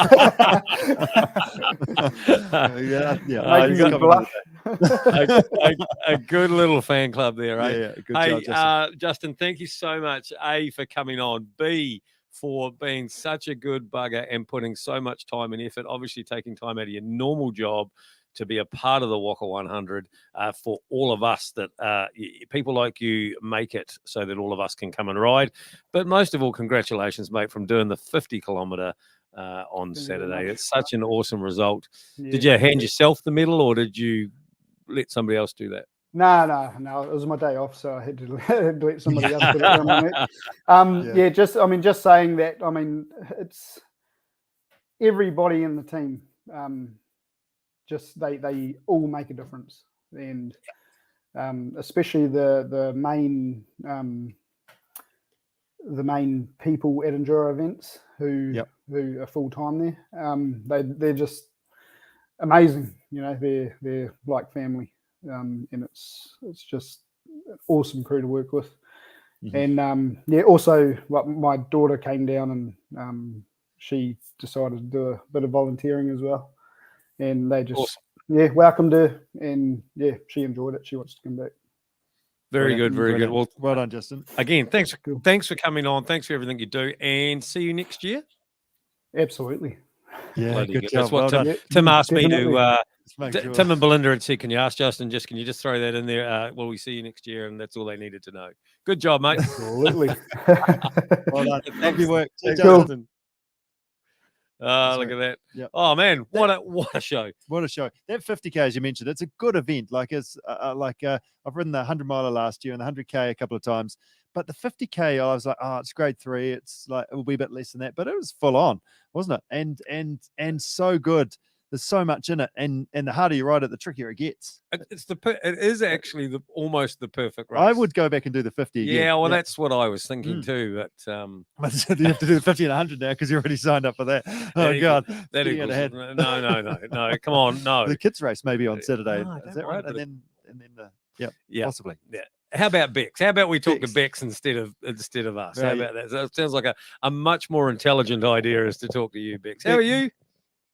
Making me blush. A good little fan club there, eh? Yeah, good job, Justin, thank you so much, A, for coming on, B, for being such a good bugger and putting so much time and effort, obviously taking time out of your normal job to be a part of the Whaka 100 for all of us that people like you make it so that all of us can come and ride. But most of all, congratulations, mate, from doing the 50-kilometre on Saturday. It's such an awesome result. Yeah. Did you hand yourself the medal or did you let somebody else do that? No. It was my day off, so I had to let somebody else put it around my neck. Just saying that, it's everybody in the team. Just they all make a difference, and especially the main people at enduro events who are full time there. They're just amazing. They're like family, and it's just an awesome crew to work with. Mm-hmm. And also my daughter came down and she decided to do a bit of volunteering as well. And they just, welcomed her, and she enjoyed it. She wants to come back. Very good. Well done, Justin. Again, thanks for coming on. Thanks for everything you do, and see you next year. Absolutely. Yeah, good That's job. what Tim asked me to. Tim and Belinda had said, "Can you ask Justin? Can you just throw that in there? Will we see you next year?" And that's all they needed to know. Good job, mate. Absolutely. Well done. Thank you. Work. Justin. Oh, look at that. Yep. Oh man, what a show. What a show. That 50K, as you mentioned, it's a good event. I've ridden the 100-miler last year and the 100K a couple of times. But the 50K, I was like, oh, it's grade 3. It's like, it will be a bit less than that. But it was full on, wasn't it? And so good. There's so much in it. And the harder you ride it, the trickier it gets. It is actually almost the perfect race. I would go back and do the 50 again. Yeah, well, that's what I was thinking too. But But you have to do the 50 and 100 now because you already signed up for that. Oh, God. That Getting out equals, ahead. no. Come on, no. The kids race maybe on Saturday. No, Is that right? And then possibly. Yeah. How about Bex? How about we talk to Bex instead of us? How about that? So it sounds like a much more intelligent idea is to talk to you, Bex. How are you?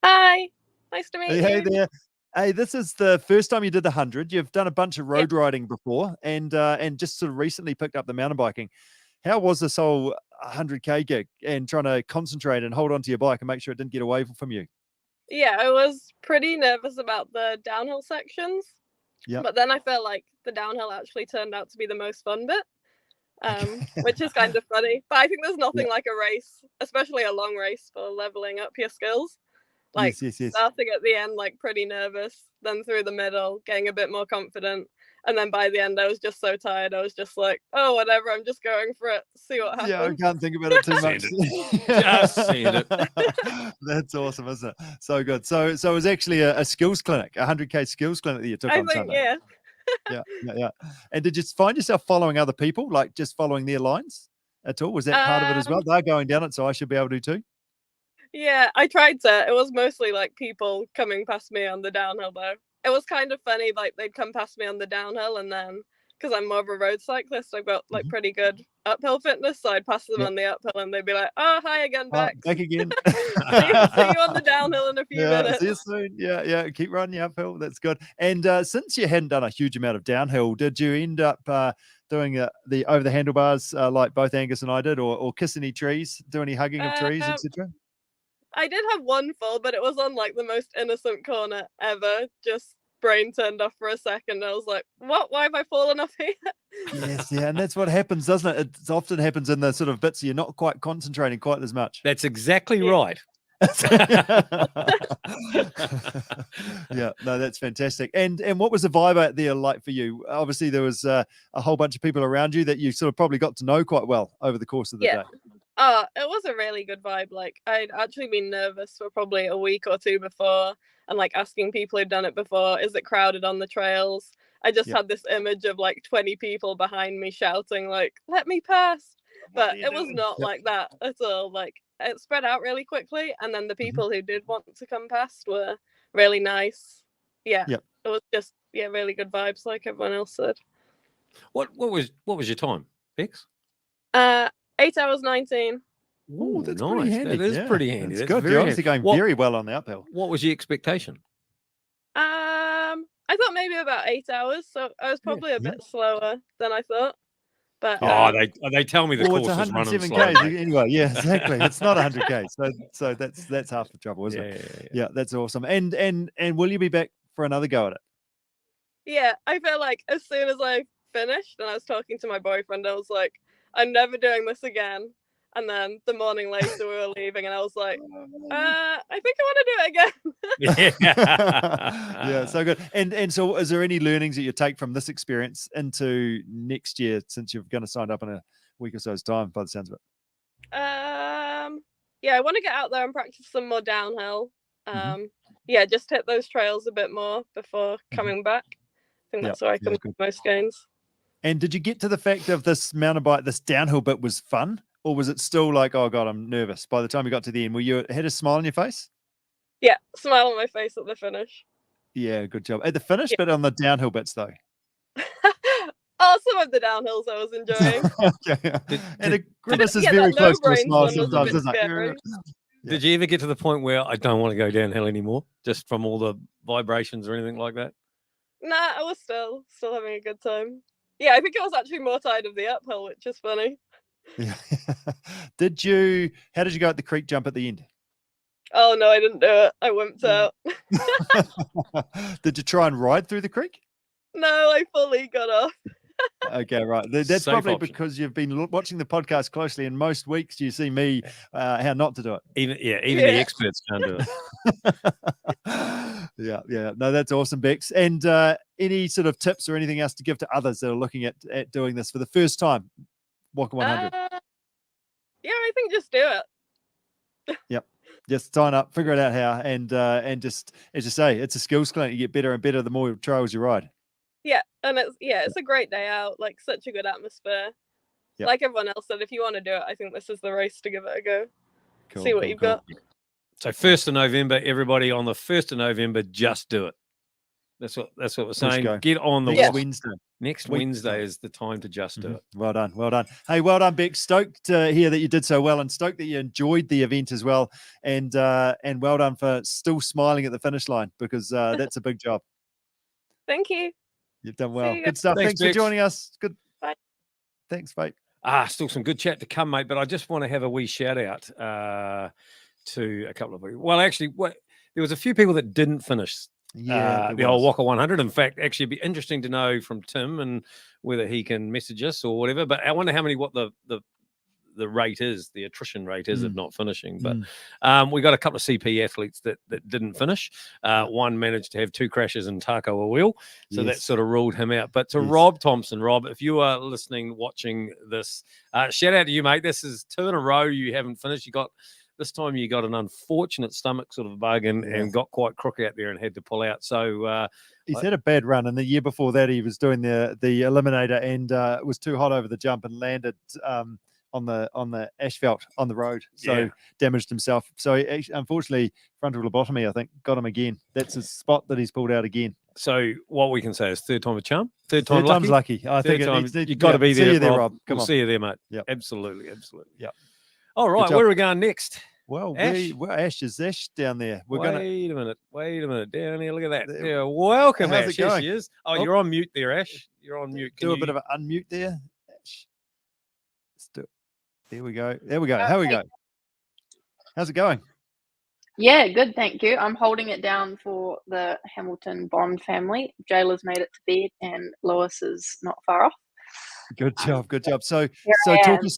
Hi, nice to meet you. Hey there. Hey, this is the first time you did the 100. You've done a bunch of road riding before and just sort of recently picked up the mountain biking. How was this whole 100K gig and trying to concentrate and hold on to your bike and make sure it didn't get away from you? Yeah, I was pretty nervous about the downhill sections. Yeah. But then I felt like the downhill actually turned out to be the most fun bit, which is kind of funny. But I think there's nothing like a race, especially a long race, for leveling up your skills. Like starting at the end, like pretty nervous, then through the middle, getting a bit more confident. And then by the end, I was just so tired. I was just like, oh, whatever. I'm just going for it. See what happens. Yeah, I can't think about it too much. Just seeing it. That's awesome, isn't it? So good. So it was actually a skills clinic, a 100K skills clinic that you took on Sunday. Yeah. And did you find yourself following other people, like just following their lines at all? Was that part of it as well? They're going down it, so I should be able to too. Yeah, I tried to. It was mostly like people coming past me on the downhill though. It was kind of funny, like they'd come past me on the downhill and then because I'm more of a road cyclist, I've got like pretty good uphill fitness, so I'd pass them on the uphill and they'd be like, oh, hi again, Bex. Back again. see you on the downhill in a few minutes. See you soon. Yeah. Keep riding your uphill. That's good. And since you hadn't done a huge amount of downhill, did you end up doing the over the handlebars like both Angus and I did, or kiss any trees, do any hugging of trees, etc.? I did have one fall, but it was on like the most innocent corner ever. Just brain turned off for a second. I was like, what? Why have I fallen off here? Yes, and that's what happens, doesn't it? It often happens in the sort of bits you're not quite concentrating quite as much. That's exactly right. Yeah, no, that's fantastic. And what was the vibe out there like for you? Obviously, there was a whole bunch of people around you that you sort of probably got to know quite well over the course of the day. Oh, it was a really good vibe. Like I'd actually been nervous for probably a week or two before, and like asking people who'd done it before, is it crowded on the trails? I just had this image of like 20 people behind me shouting like, let me pass. But it was not like that at all. Like it spread out really quickly, and then the people who did want to come past were really nice. Yeah. It was just really good vibes, like everyone else said. What was your time, Bex? 8 hours 19. Oh, that's nice. pretty handy. That is pretty handy. That's That's good. You're obviously going very well on the uphill. What was your expectation? I thought maybe about 8 hours, so I was probably a bit slower than I thought. But they tell me the course is running slow. Anyway, yeah, exactly. It's not 100K, so that's half the trouble, isn't it? Yeah, that's awesome. And will you be back for another go at it? Yeah, I feel like as soon as I finished and I was talking to my boyfriend, I was like, I'm never doing this again. And then the morning later we were leaving and I was like, I think I want to do it again. Yeah, so good. And so is there any learnings that you take from this experience into next year, since you're going to sign up in a week or so's time by the sounds of it? Yeah, I want to get out there and practice some more downhill. Yeah, just hit those trails a bit more before coming back. I think that's where I can make most gains. And did you get to the fact of this mountain bike, this downhill bit was fun? Or was it still like, oh God, I'm nervous by the time you got to the end? Were you had a smile on your face? Yeah, smile on my face at the finish. Yeah, good job. At the finish, but on the downhill bits though. Some of the downhills I was enjoying. And a grimace is very close to a smile sometimes, isn't it? Did you ever get to the point where I don't want to go downhill anymore, just from all the vibrations or anything like that? Nah, I was still having a good time. Yeah, I think I was actually more tired of the uphill, which is funny. Yeah. How did you go at the creek jump at the end? Oh no, I didn't do it. I wimped out. Did you try and ride through the creek? No, I fully got off. Okay, right. That's Safe probably option. because you've been watching the podcast closely, and most weeks you see me how not to do it. Even the experts can't do it. Yeah. No, that's awesome, Bex. And any sort of tips or anything else to give to others that are looking at doing this for the first time? Whaka 100. Yeah, I think just do it. Yep. Just sign up, figure it out how, and just, as you say, it's a skills clinic. You get better and better the more trails you ride. Yeah, and it's a great day out, like such a good atmosphere. Yep. Like everyone else said, if you want to do it, I think this is the race to give it a go. Cool, See what you've got. So 1st of November, everybody on the 1st of November, just do it. That's what we're saying. go. Get on the Next Wednesday. Next Wednesday is the time to just do it. Well done. Hey, well done, Beck. Stoked to hear that you did so well, and stoked that you enjoyed the event as well. And well done for still smiling at the finish line, because that's a big job. Thank you. You've done well. you Good guys. stuff. Thanks for Bex. joining us. Good. Bye. Thanks, mate. Still some good chat to come, mate. But I just want to have a wee shout out to a couple of people. Well, actually, there was a few people that didn't finish the old Whaka 100. In fact, actually, it'd be interesting to know from Tim and whether he can message us or whatever. But I wonder what the rate is, the attrition rate is of not finishing. But we got a couple of CP athletes that didn't finish. One managed to have 2 crashes and taco a wheel, so that sort of ruled him out. But to Rob Thompson, Rob, if you are listening, watching this, shout out to you, mate. This is 2 in a row you haven't finished. This time you got an unfortunate stomach sort of bug and got quite crook out there and had to pull out. So he's had a bad run, and the year before that he was doing the eliminator and was too hot over the jump and landed on the asphalt on the road, so damaged himself. So he, unfortunately, frontal lobotomy, I think, got him again. That's his spot that he's pulled out again. So what we can say is 3rd time a charm. Third time's lucky. I think you've got to be there. See you there, Rob. Come we'll on. see you there, mate. Yep. Absolutely. Yep. All right, where are we going next? Well, Ash? Ash is down there. Wait a minute. Down here, look at that. Yeah, welcome, How's Ash. it going? Here she is. Oh, you're on mute there, Ash. You're on mute. Do a bit of an unmute there, Ash. Let's do it. There we go. How we go? How's it going? Yeah, good, thank you. I'm holding it down for the Hamilton Bond family. Jayla's made it to bed and Lewis is not far off. Good job. So I talk am. us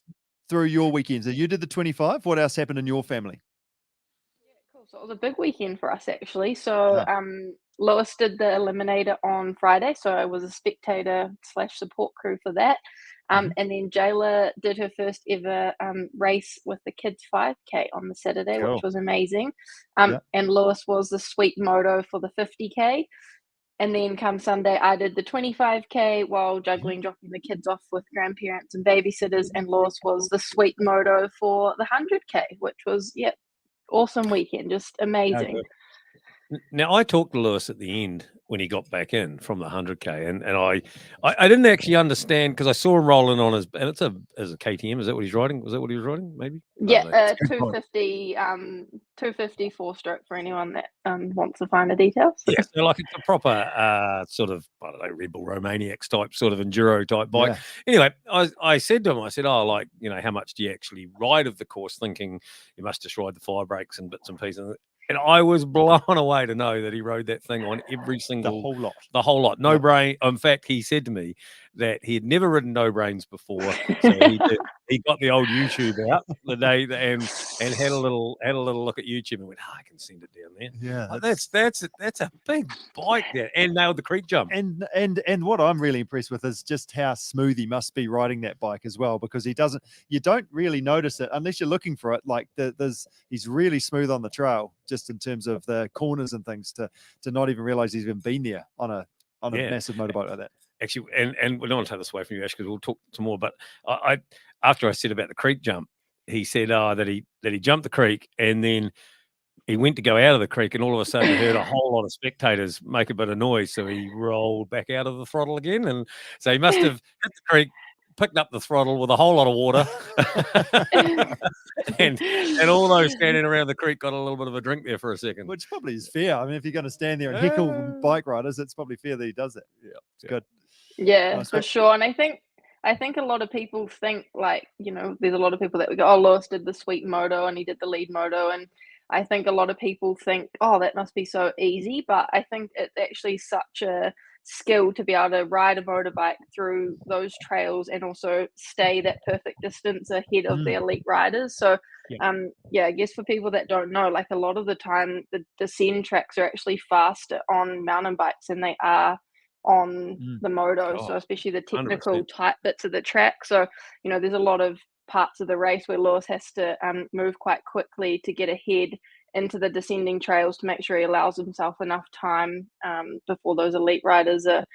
through your weekends. So you did the 25. What else happened in your family? Cool. So it was a big weekend for us, actually. So Lewis did the eliminator on Friday, so I was a spectator / support crew for that. And then Jayla did her first ever race with the kids 5K on the Saturday, Cool. which was amazing. And Lewis was the sweet moto for the 50K. And then come Sunday, I did the 25K while juggling dropping the kids off with grandparents and babysitters. And Lewis was the sweet moto for the 100K, which was, awesome weekend, just amazing. Now, I talked to Lewis at the end when he got back in from the 100K, and I didn't actually understand, because I saw him rolling on his, and it's a KTM. Is that what he's riding? Was that what he was riding? Maybe. Yeah, 250, 250 4-stroke for anyone that wants to find the details. Yeah, so like it's a proper sort of, I don't know, Red Bull Romaniacs type sort of enduro type bike. Yeah. Anyway, I said to him, I said, how much do you actually ride of the course? Thinking you must just ride the fire brakes and bits and pieces. And I was blown away to know that he rode that thing on every single... The whole lot. No brain. In fact, he said to me that he had never ridden no brains before. So he got the old YouTube out the day and had a little look at YouTube and went, I can send it down there. Yeah. That's a big bike there. And nailed the creek jump. And what I'm really impressed with is just how smooth he must be riding that bike as well, because you don't really notice it unless you're looking for it. Like he's really smooth on the trail, just in terms of the corners and things, to not even realize he's even been there on a massive motorbike like that. Actually, and we don't want to take this away from you, Ash, because we'll talk some more. But I after I said about the creek jump, he said that he jumped the creek and then he went to go out of the creek, and all of a sudden he heard a whole lot of spectators make a bit of noise, so he rolled back out of the throttle again, and so he must have hit the creek, picked up the throttle with a whole lot of water, and all those standing around the creek got a little bit of a drink there for a second. Which probably is fair. I mean, if you're going to stand there and heckle bike riders, it's probably fair that he does it. Yeah, it's good. Yeah, for sure. And I think a lot of people think, like, there's a lot of people that would go, oh, Lewis did the sweet moto and he did the lead moto. And I think a lot of people think, oh, that must be so easy. But I think it's actually such a skill to be able to ride a motorbike through those trails and also stay that perfect distance ahead of the elite riders. So I guess for people that don't know, like a lot of the time the descent tracks are actually faster on mountain bikes than they are on the moto. So especially the technical 100%. tight bits of the track. So, there's a lot of parts of the race where Lewis has to move quite quickly to get ahead into the descending trails to make sure he allows himself enough time before those elite riders are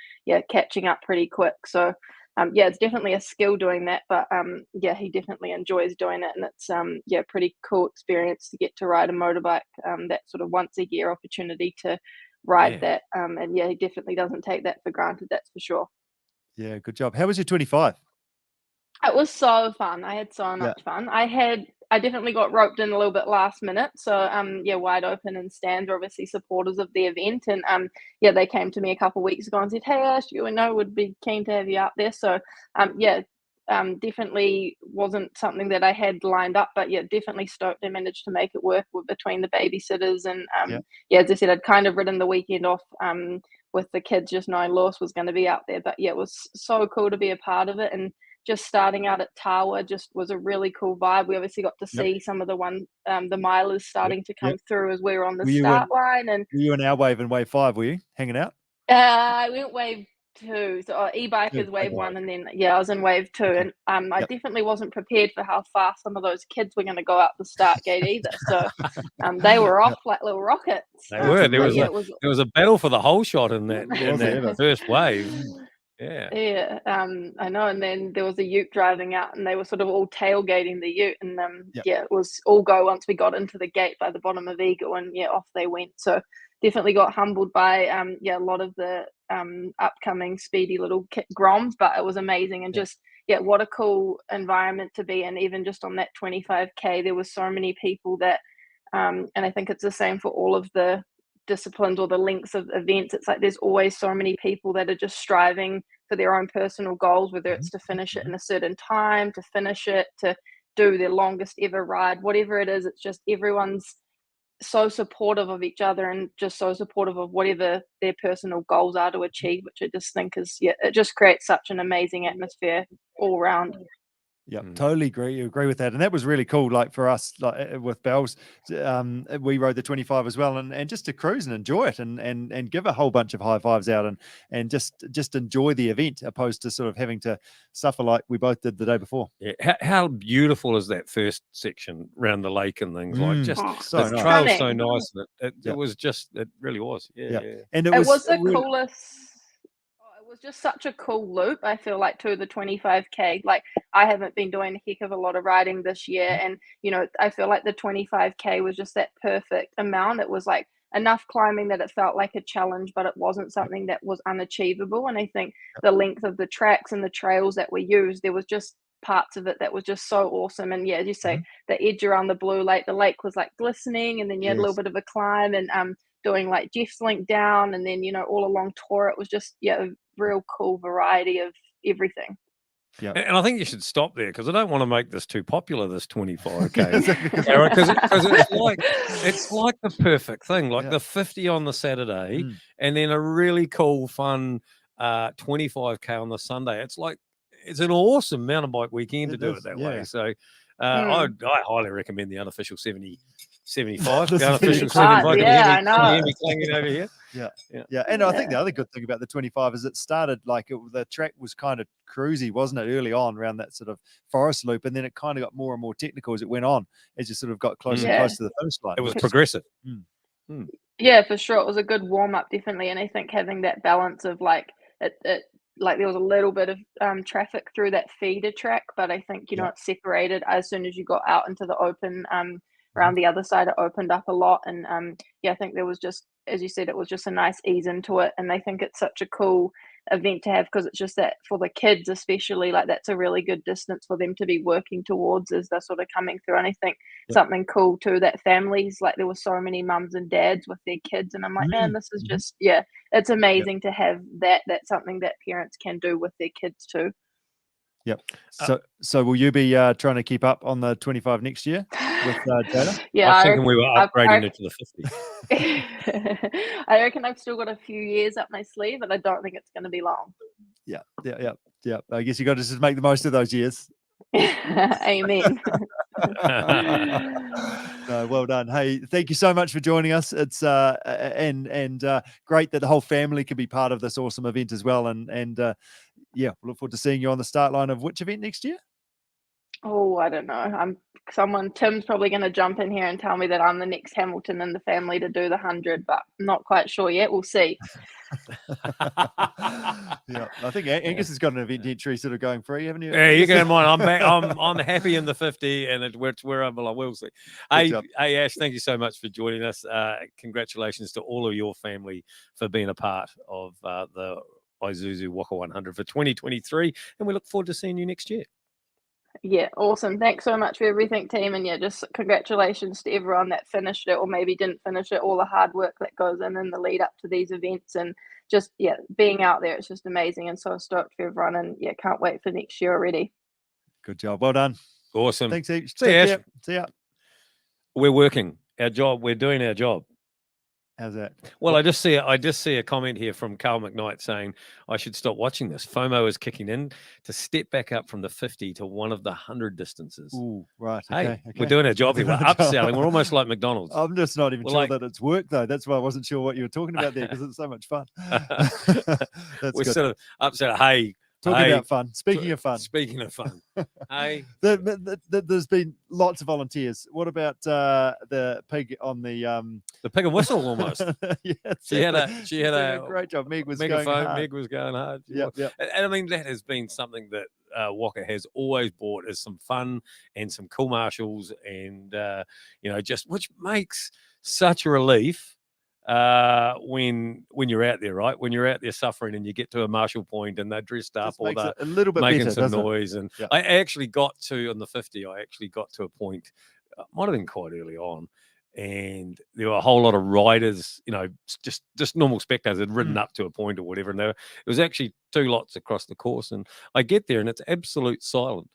catching up pretty quick. So it's definitely a skill doing that, but he definitely enjoys doing it, and it's pretty cool experience to get to ride a motorbike, that sort of once a year opportunity to ride that, and he definitely doesn't take that for granted, that's for sure. Yeah, good job. How was your 25? It was so fun. I had so much fun. I definitely got roped in a little bit last minute. So Wide Open and Stands are obviously supporters of the event, and they came to me a couple of weeks ago and said, "Hey Ash, would be keen to have you out there." So definitely wasn't something that I had lined up, but definitely stoked I managed to make it work between the babysitters and as I said, I'd kind of ridden the weekend off with the kids, just knowing Lewis was going to be out there. But it was so cool to be a part of it, and just starting out at Tawa just was a really cool vibe. We obviously got to see some of the milers starting to come through as we were on the start line. And were you in our wave and wave 5? Were you hanging out? I went wave 2, so e-bikers wave 1, and then I was in wave 2, and I definitely wasn't prepared for how fast some of those kids were going to go up the start gate either. So they were off like little rockets. They were. There was a battle for the whole shot in that first wave. Yeah, I know. And then there was a ute driving out, and they were sort of all tailgating the ute, and it was all go once we got into the gate by the bottom of Eagle, and off they went. So definitely got humbled by a lot of the upcoming speedy little groms, but it was amazing, and just what a cool environment to be in. Even just on that 25k, there were so many people that and I think it's the same for all of the disciplines or the lengths of events. It's like there's always so many people that are just striving for their own personal goals, whether it's to finish it in a certain time, to finish it, to do their longest ever ride, whatever it is. It's just everyone's so supportive of each other and just so supportive of whatever their personal goals are to achieve, which I just think is it just creates such an amazing atmosphere all around. Yeah, totally agree with that. And that was really cool. Like for us, like with Bells, we rode the 25 as well, and just to cruise and enjoy it and give a whole bunch of high fives out and just enjoy the event, opposed to sort of having to suffer like we both did the day before. Yeah. How beautiful is that first section around the lake and things? Like just so the nice. trail's so nice that it was just, it really was. Yeah. And it was the coolest. It was just such a cool loop, I feel like, to the 25k. Like, I haven't been doing a heck of a lot of riding this year, and I feel like the 25k was just that perfect amount. It was like enough climbing that it felt like a challenge, but it wasn't something that was unachievable. And I think the length of the tracks and the trails that we used, there was just parts of it that was just so awesome. And as you say, the edge around the blue lake, the lake was like glistening, and then you had a little bit of a climb, and doing like Jeff's Link down, and then all along Tor, it was just a real cool variety of everything. Yeah, and I think you should stop there, because I don't want to make this too popular, this 25k, because it's like the perfect thing, like the 50 on the Saturday, and then a really cool, fun 25k on the Sunday. It's like it's an awesome mountain bike weekend to do it that way. So I highly recommend the unofficial 75. The unofficial 75. I know. Can you hear me clanging over here? Yeah. And I think the other good thing about the 25 is it started like the track was kind of cruisy, wasn't it, early on around that sort of forest loop, and then it kind of got more and more technical as it went on, as you sort of got closer and closer to the finish line. It was progressive. Yeah, for sure. It was a good warm up, definitely, and I think having that balance of like it like there was a little bit of traffic through that feeder track, but I think it separated as soon as you got out into the open. Around the other side, it opened up a lot, and I think there was just, as you said, it was just a nice ease into it, and I think it's such a cool event to have, because it's just that for the kids especially, like that's a really good distance for them to be working towards as they're sort of coming through. And I think something cool too, that families, like there were so many mums and dads with their kids, and I'm like, man, this is just it's amazing to have that's something that parents can do with their kids too. Yep. So will you be trying to keep up on the 25 next year with Jada? Yeah, I was thinking we were upgrading I, it to the 50. I reckon I've still got a few years up my sleeve, but I don't think it's going to be long. Yeah. I guess you got to just make the most of those years. Amen. No, well done. Hey, thank you so much for joining us. It's and great that the whole family can be part of this awesome event as well. And yeah, we look forward to seeing you on the start line of which event next year? Oh, I don't know. Tim's probably going to jump in here and tell me that I'm the next Hamilton in the family to do the 100, but I'm not quite sure yet. We'll see. Yeah, I think Angus has got an event entry sort of going free, haven't you? Yeah, you can mind. I'm back. I'm happy in the 50, and it's wherever I will see. Hey, Ash, thank you so much for joining us. Congratulations to all of your family for being a part of the ISUZU Whaka 100 for 2023, and we look forward to seeing you next year. Yeah, awesome. Thanks so much for everything, team. And yeah, just congratulations to everyone that finished it or maybe didn't finish it, all the hard work that goes in the lead up to these events, and just, yeah, being out there. It's just amazing, and so stoked for everyone. And yeah, can't wait for next year already. Good job. Well done. Awesome. Thanks, Ash. See you, Ash. See ya. We're working our job. We're doing our job. How's that? Well, I just see a comment here from Carl McKnight saying I should stop watching this. FOMO is kicking in to step back up from the 50 to one of the 100 distances. Ooh, right. Hey, Okay. we're doing our job here. We're upselling. We're almost like McDonald's. I'm just not even We're sure like- that it's work though. That's why I wasn't sure what you were talking about there because it's so much fun. That's We're good. sort of upset. Hey, Talking about fun. Speaking of fun. Speaking of fun. Hey. There's been lots of volunteers. What about the pig on the pig and whistle almost? Yeah, She had exactly. a great job. Meg was going megaphone. hard. Meg was going hard. Yep. And I mean that has been something that Whaka has always brought is some fun and some cool marshals and just which makes such a relief when you're out there, right? When you're out there suffering and you get to a marshal point and they're dressed up Just or makes they're it a little bit making better, some doesn't it? noise. And Yeah. I actually got to on the 50. I actually got to a point, might have been quite early on, and there were a whole lot of riders, just normal spectators had ridden up to a point or whatever. And it was actually 2 lots across the course, and I get there and it's absolute silent.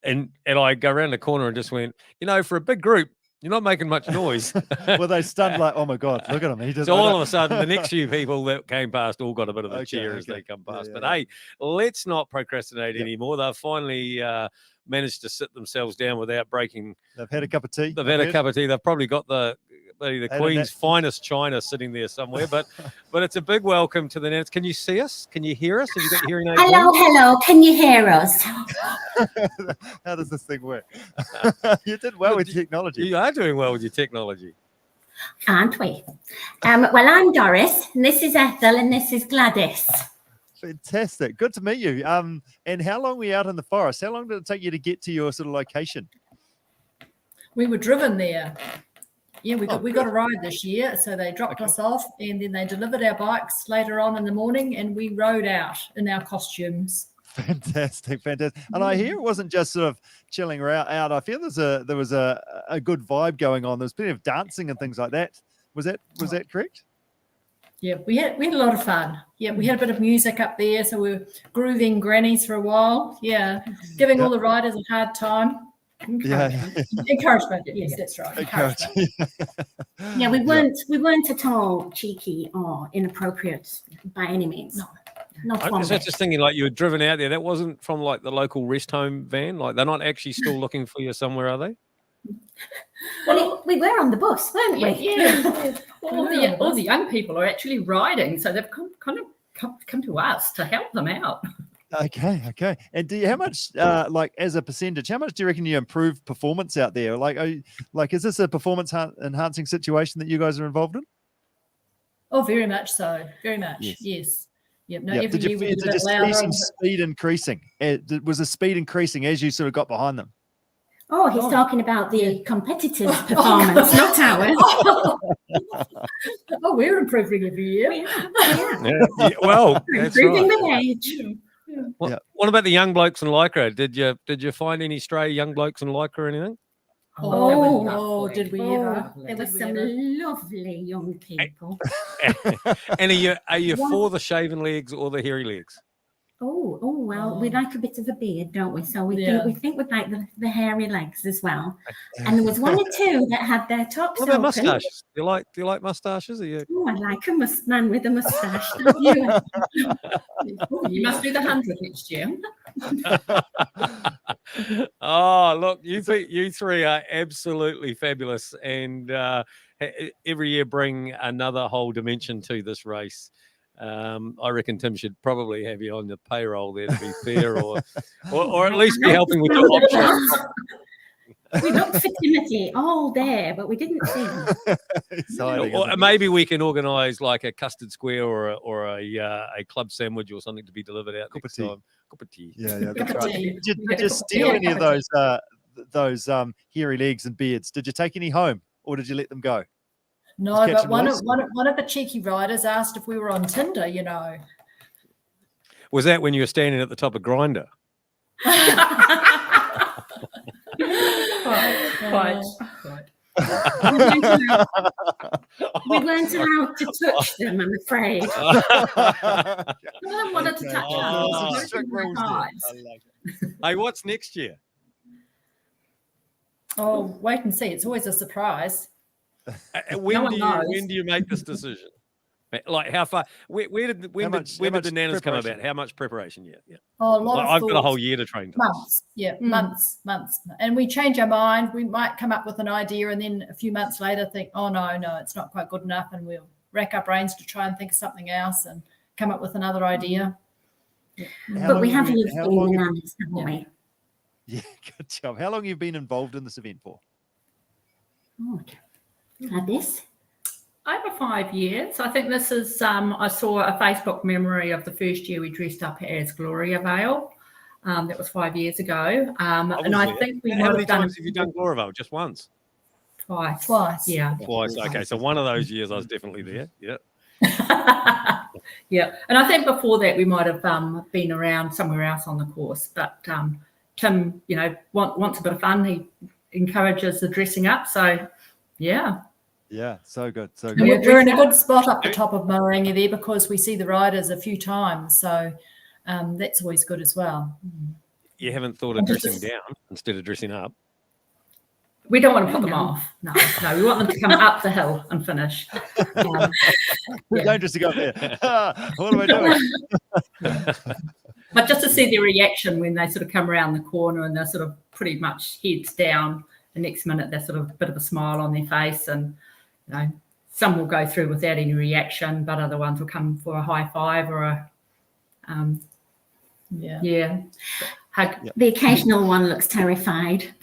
And I go around the corner and just went, for a big group, you're not making much noise. Well, they stunned like, oh my God, look at him. He just So all of a sudden, the next few people that came past all got a bit of a cheer as they come past. But hey, let's not procrastinate anymore. They've finally managed to sit themselves down without breaking. They've had a cup of tea. They've had a cup of tea. They've probably got the Had a Queen's nap. finest china sitting there somewhere. But it's a big welcome to the Nats. Can you see us? Can you hear us? Have you got hearing aids? Hello, can you hear us? How does this thing work? You did well with technology. You are doing well with your technology. Aren't we? Well, I'm Doris, and this is Ethel, and this is Gladys. Fantastic. Good to meet you. And how long were you out in the forest? How long did it take you to get to your sort of location? We were driven there. Yeah, we got a ride this year. So they dropped us off and then they delivered our bikes later on in the morning and we rode out in our costumes. Fantastic. And I hear it wasn't just sort of chilling out. I feel there was a good vibe going on. There's plenty of dancing and things like that. Was that correct? Yeah, we had a lot of fun. Yeah, we had a bit of music up there, so we were grooving grannies for a while. Yeah, giving all the riders a hard time. Encouragement. Yes, that's right. Encouragement. Yeah, we weren't at all cheeky or inappropriate by any means. No, not I'm one bit. just thinking, like you were driven out there. That wasn't from like the local rest home van. Like they're not actually still looking for you somewhere, are they? Well, we were on the bus, weren't we? Yeah. All the young people are actually riding, so they've come to us to help them out. Okay. And how much, like as a percentage, how much do you reckon you improve performance out there? Like, is this a performance enhancing situation that you guys are involved in? Oh, very much so. Very much. Yes. Yep. No, every Did year you we get a bit see louder. some speed increasing? Was the speed increasing as you sort of got behind them? Oh, he's talking about the competitors' performance, not ours. Oh, we're improving every year. Yeah, well, that's Improving right. with age. What about the young blokes in Lycra? Did you find any stray young blokes in Lycra or anything? Did we ever? There were some lovely young people. And are you for the shaven legs or the hairy legs? Well, we like a bit of a beard, don't we? So we think we'd like the hairy legs as well. And there was one or two that had their tops What about open. mustaches? Do you like mustaches? Are you? Oh, I like a man with a moustache. Don't you? You must do the 100 next year. Oh, look, you three are absolutely fabulous, and every year bring another whole dimension to this race. I reckon Tim should probably have you on the payroll there to be fair, or at least be helping with your options. We looked for Timothy all there, but we didn't see him. Or maybe we can organise like a custard square or a club sandwich or something to be delivered out next time. Cup of tea. Yeah. That's right. Did you steal any of those hairy legs and beards? Did you take any home, or did you let them go? No, but one of the cheeky riders asked if we were on Tinder, you know. Was that when you were standing at the top of Grindr? Quite. We weren't allowed to touch them, I'm afraid. None of them wanted to touch us. Strict rules there. Hey, what's next year? Oh, wait and see. It's always a surprise. When do you make this decision? Like how far? When did the nanas come about? How much preparation? Yeah. Oh, a lot of I've got a thought. whole year to train. Months. Yeah, months. And we change our mind. We might come up with an idea and then a few months later think, oh, no, it's not quite good enough. And we'll rack our brains to try and think of something else and come up with another idea. But we have used the nanas, haven't we? Yeah, good job. How long have you been involved in this event for? This? Over 5 years. I think this is, I saw a Facebook memory of the first year we dressed up as Gloria Vale. That was 5 years ago. And I think we How might many have done times have you done Gloria Vale? Just once? Twice. Yeah. Twice. Okay, so one of those years I was definitely there. Yeah. Yeah. And I think before that we might have been around somewhere else on the course. But Tim, wants a bit of fun. He encourages the dressing up. So, yeah. Yeah, so good. Yeah, we're in a good spot up the top of Morangi there because we see the riders a few times. So that's always good as well. You haven't thought of dressing down instead of dressing up? We don't want to put them off. No, we want them to come up the hill and finish. Don't just go up there. What am I doing? But just to see their reaction when they sort of come around the corner and they're sort of pretty much heads down. The next minute, they're sort of a bit of a smile on their face, and some will go through without any reaction, but other ones will come for a high five or a hug. The occasional one looks terrified.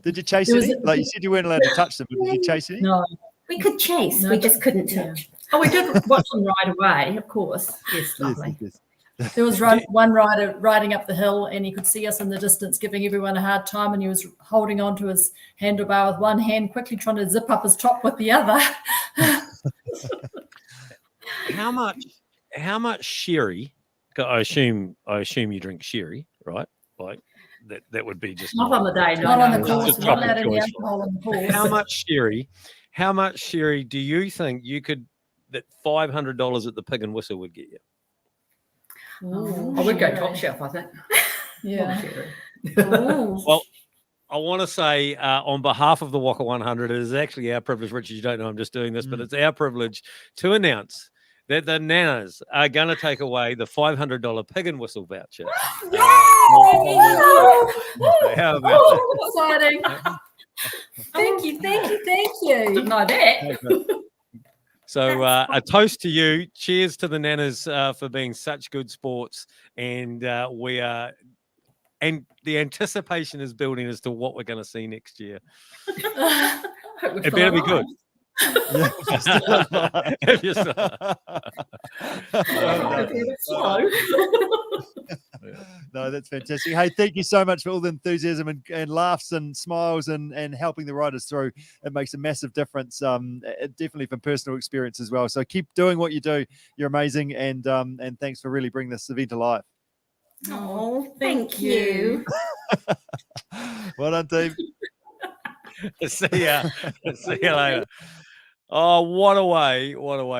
Did you chase any? Like you said, you weren't allowed to touch them, but did you chase any? No, we could chase. We just couldn't touch. Oh, we did watch them ride away, of course. Yes, lovely. Yes. There was one rider riding up the hill and he could see us in the distance giving everyone a hard time, and he was holding on to his handlebar with one hand, quickly trying to zip up his top with the other. How much sherry? I assume you drink sherry, right? Like that would be just not on the day, not on the course. Not allowed any alcohol on the course. How much sherry do you think that $500 at the Pig and Whistle would get you? I would go top shelf, I think. Yeah. Well, I want to say on behalf of the Whaka 100, it is actually our privilege, Richard, you don't know I'm just doing this, but it's our privilege to announce that the nanas are going to take away the $500 Pig and Whistle voucher. Yay! How about exciting. Thank you. Didn't know that. So a toast to you. Cheers to the nanas for being such good sports. And and the anticipation is building as to what we're going to see next year. It better be good. If you're slow. No, that's fantastic. Hey, thank you so much for all the enthusiasm and laughs and smiles and helping the riders through. It makes a massive difference, definitely from personal experience as well. So keep doing what you do. You're amazing, and thanks for really bringing this event to life. Oh, thank you. Well done, team. See ya later. Oh, what a way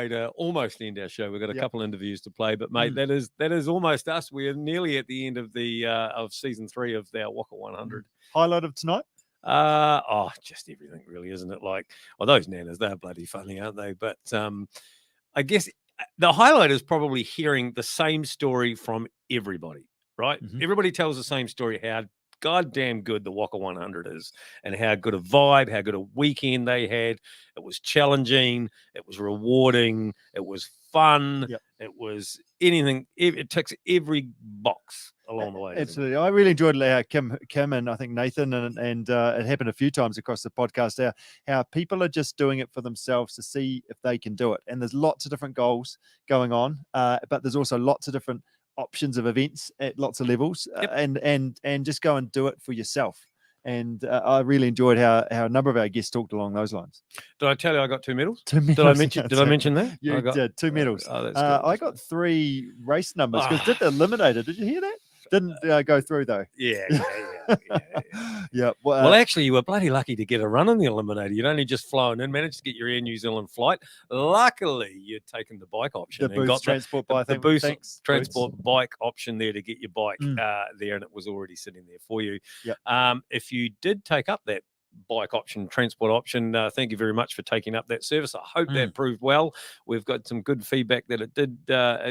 to almost end our show. We've got a couple interviews to play, but mate, that is almost us. We're nearly at the end of the of season 3 of our Whaka 100. Highlight of tonight? Just everything really, isn't it? Like, those nanas, they're bloody funny, aren't they? But I guess the highlight is probably hearing the same story from everybody, right? Everybody tells the same story, how goddamn good the Whaka 100 is, and how good a vibe, how good a weekend they had. It was challenging, it was rewarding, it was fun, it was anything. It ticks every box along the way. Absolutely. I really enjoyed how Kim and I think Nathan and it happened a few times across the podcast how people are just doing it for themselves to see if they can do it. And there's lots of different goals going on, but there's also lots of different options of events at lots of levels, and just go and do it for yourself. And I really enjoyed how a number of our guests talked along those lines. Did I tell you I got 2 medals? 2 medals. Did I mention that? You did 2 medals. Oh, that's good. I got 3 race numbers because did the eliminator. Did you hear that? Didn't go through though. Yeah. Well, actually, you were bloody lucky to get a run in the eliminator. You'd only just flown in, managed to get your Air New Zealand flight. Luckily, you'd taken the bike option the and got transport bike. the boost transport bike option there to get your bike there, and it was already sitting there for you. If you did take up that bike option, transport option, thank you very much for taking up that service. I hope that proved well. We've got some good feedback that it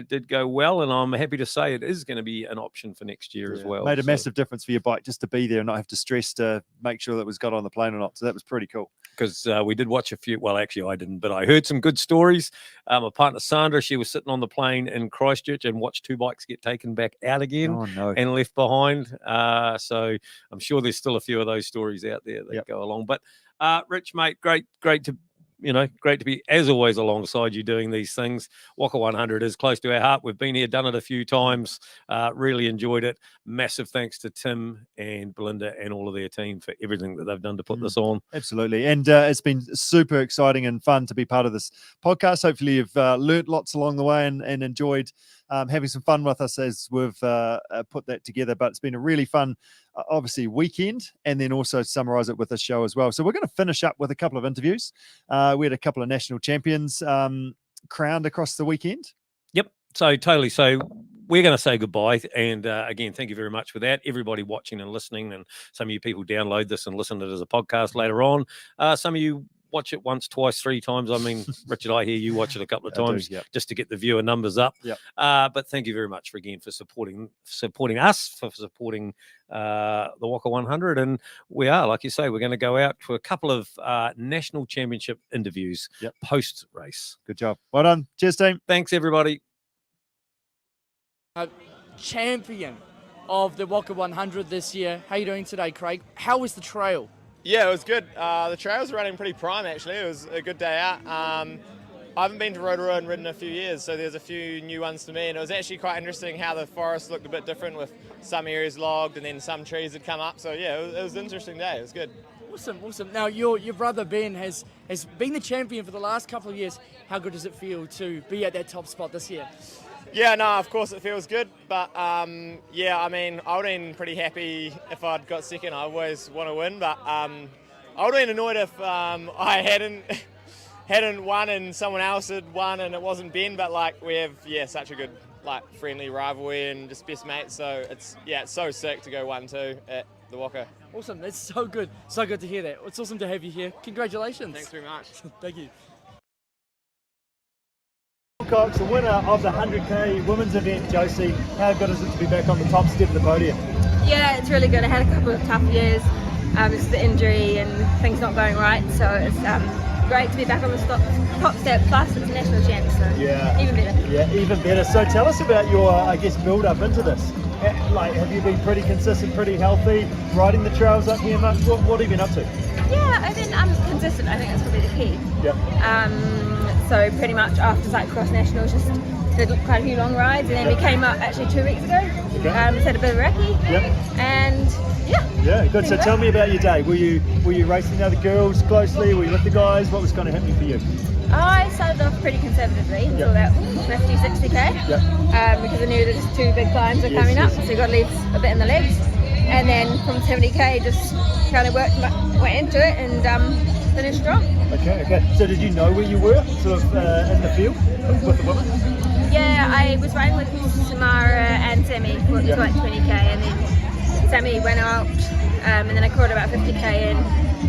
did go well, and I'm happy to say it is going to be an option for next year as well. Made a massive difference for your bike just to be there and not have to stress to make sure that it was got on the plane or not. So that was pretty cool. Because we did watch a few. Well, actually, I didn't, but I heard some good stories. My partner Sandra, she was sitting on the plane in Christchurch and watched 2 bikes get taken back out again and left behind. So I'm sure there's still a few of those stories out there that go along. But Rich, mate, great to be as always alongside you doing these things. Whaka 100 is close to our heart. We've been here, done it a few times. Really enjoyed it. Massive thanks to Tim and Belinda and all of their team for everything that they've done to put this on. Absolutely. And it's been super exciting and fun to be part of this podcast. Hopefully you've learnt lots along the way and enjoyed having some fun with us as we've put that together. But it's been a really fun, obviously, weekend, and then also summarize it with this show as well. So we're going to finish up with a couple of interviews. We had a couple of national champions crowned across the weekend. Yep. So totally. So we're going to say goodbye. And again, thank you very much for that. Everybody watching and listening. And some of you people download this and listen to it as a podcast later on. Some of you watch it once, twice, 3 times. I mean, Richard, I hear you watch it a couple of times just to get the viewer numbers up. But thank you very much for supporting us, for supporting the Whaka 100. And we are, like you say, we're going to go out to a couple of national championship interviews post race. Good job. Well done. Cheers, team. Thanks, everybody. Champion of the Whaka 100 this year. How are you doing today, Craig? How was the trail? Yeah, it was good. The trails were running pretty prime, actually. It was a good day out. I haven't been to Rotorua and ridden in a few years, so there's a few new ones to me. And it was actually quite interesting how the forest looked a bit different with some areas logged and then some trees had come up. So, yeah, it was an interesting day. It was good. Awesome. Now, your brother Ben has been the champion for the last couple of years. How good does it feel to be at that top spot this year? Yeah, no, of course it feels good, but yeah, I mean, I would have been pretty happy if I'd got second. I always want to win, but I would have been annoyed if I hadn't won and someone else had won and it wasn't Ben. But like we have, such a good friendly rivalry and just best mates. So it's so sick to go 1-2 at the Whaka. Awesome, that's so good to hear that. It's awesome to have you here. Congratulations. Thanks very much. Thank you. Cox, the winner of the 100k women's event. Josie, how good is it to be back on the top step of the podium? Yeah, it's really good. I had a couple of tough years. It's the injury and things not going right, so it's great to be back on the top step. Plus, it's national champs, so even better. Yeah, even better. So tell us about your, build up into this. Have you been pretty consistent, pretty healthy, riding the trails up here much? What have you been up to? Yeah, I've been consistent. I think that's probably the key. So pretty much after Cyclocross Nationals, just did quite a few long rides, and then we came up actually 2 weeks ago. Just had a bit of recce. And good. So tell me about your day. Were you racing the other girls closely? Were you with the guys? What was kind of happening for you? I started off pretty conservatively until about 50, 60k. Because I knew that just 2 big climbs are coming up, so you got to leave a bit in the legs. And then from 70k, just kind of went into it, and finished strong. Okay. So did you know where you were, sort of in the field with the women? Yeah, I was riding with Samara and Sammy for like 20k, and then Sammy went out, and then I caught about 50k in.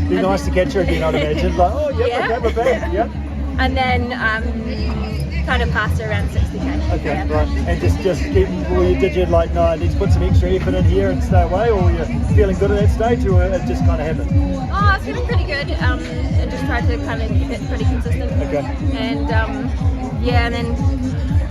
Be nice to catch her again, I'd imagine. Like, oh yeah, okay, we're back. Yeah. And then kind of passed her around 60k. Okay, right. And just keep. Did you like, no, I need to put some extra effort in here and stay away, or were you feeling good at that stage, or it just kind of happened? Oh, I was feeling pretty good. And just tried to kind of keep it pretty consistent. Okay. And yeah, and then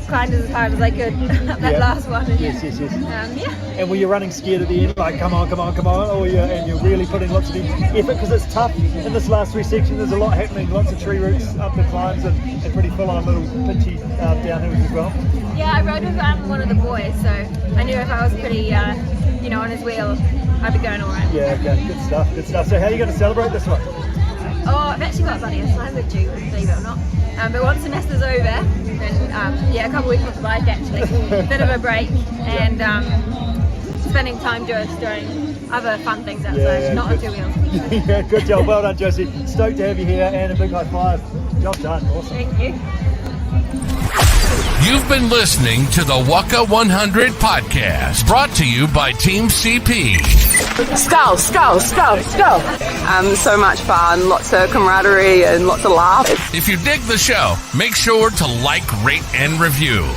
climbed as hard as I could that last one. And yes. Yeah. And were you running scared at the end, like come on, or you're really putting lots of effort, because it's tough in this last 3 sections. There's a lot happening, lots of tree roots up the climbs, and pretty full on little pitchy downhills as well. Yeah, I rode with one of the boys, so I knew if I was pretty, on his wheel, I'd be going all right. Yeah, okay, good stuff. So how are you going to celebrate this one? Oh, I've actually got a buddy assignment due, believe it or not. But once semester's over, then a couple of weeks off the bike actually, bit of a break, and spending time just doing other fun things outside, not on two wheels. Yeah, good job, well done, Josie. Stoked to have you here, and a big high five. Job done, awesome. Thank you. You've been listening to the Whaka 100 podcast, brought to you by Team CP. Skull. So much fun, lots of camaraderie and lots of laughs. If you dig the show, make sure to like, rate, and review.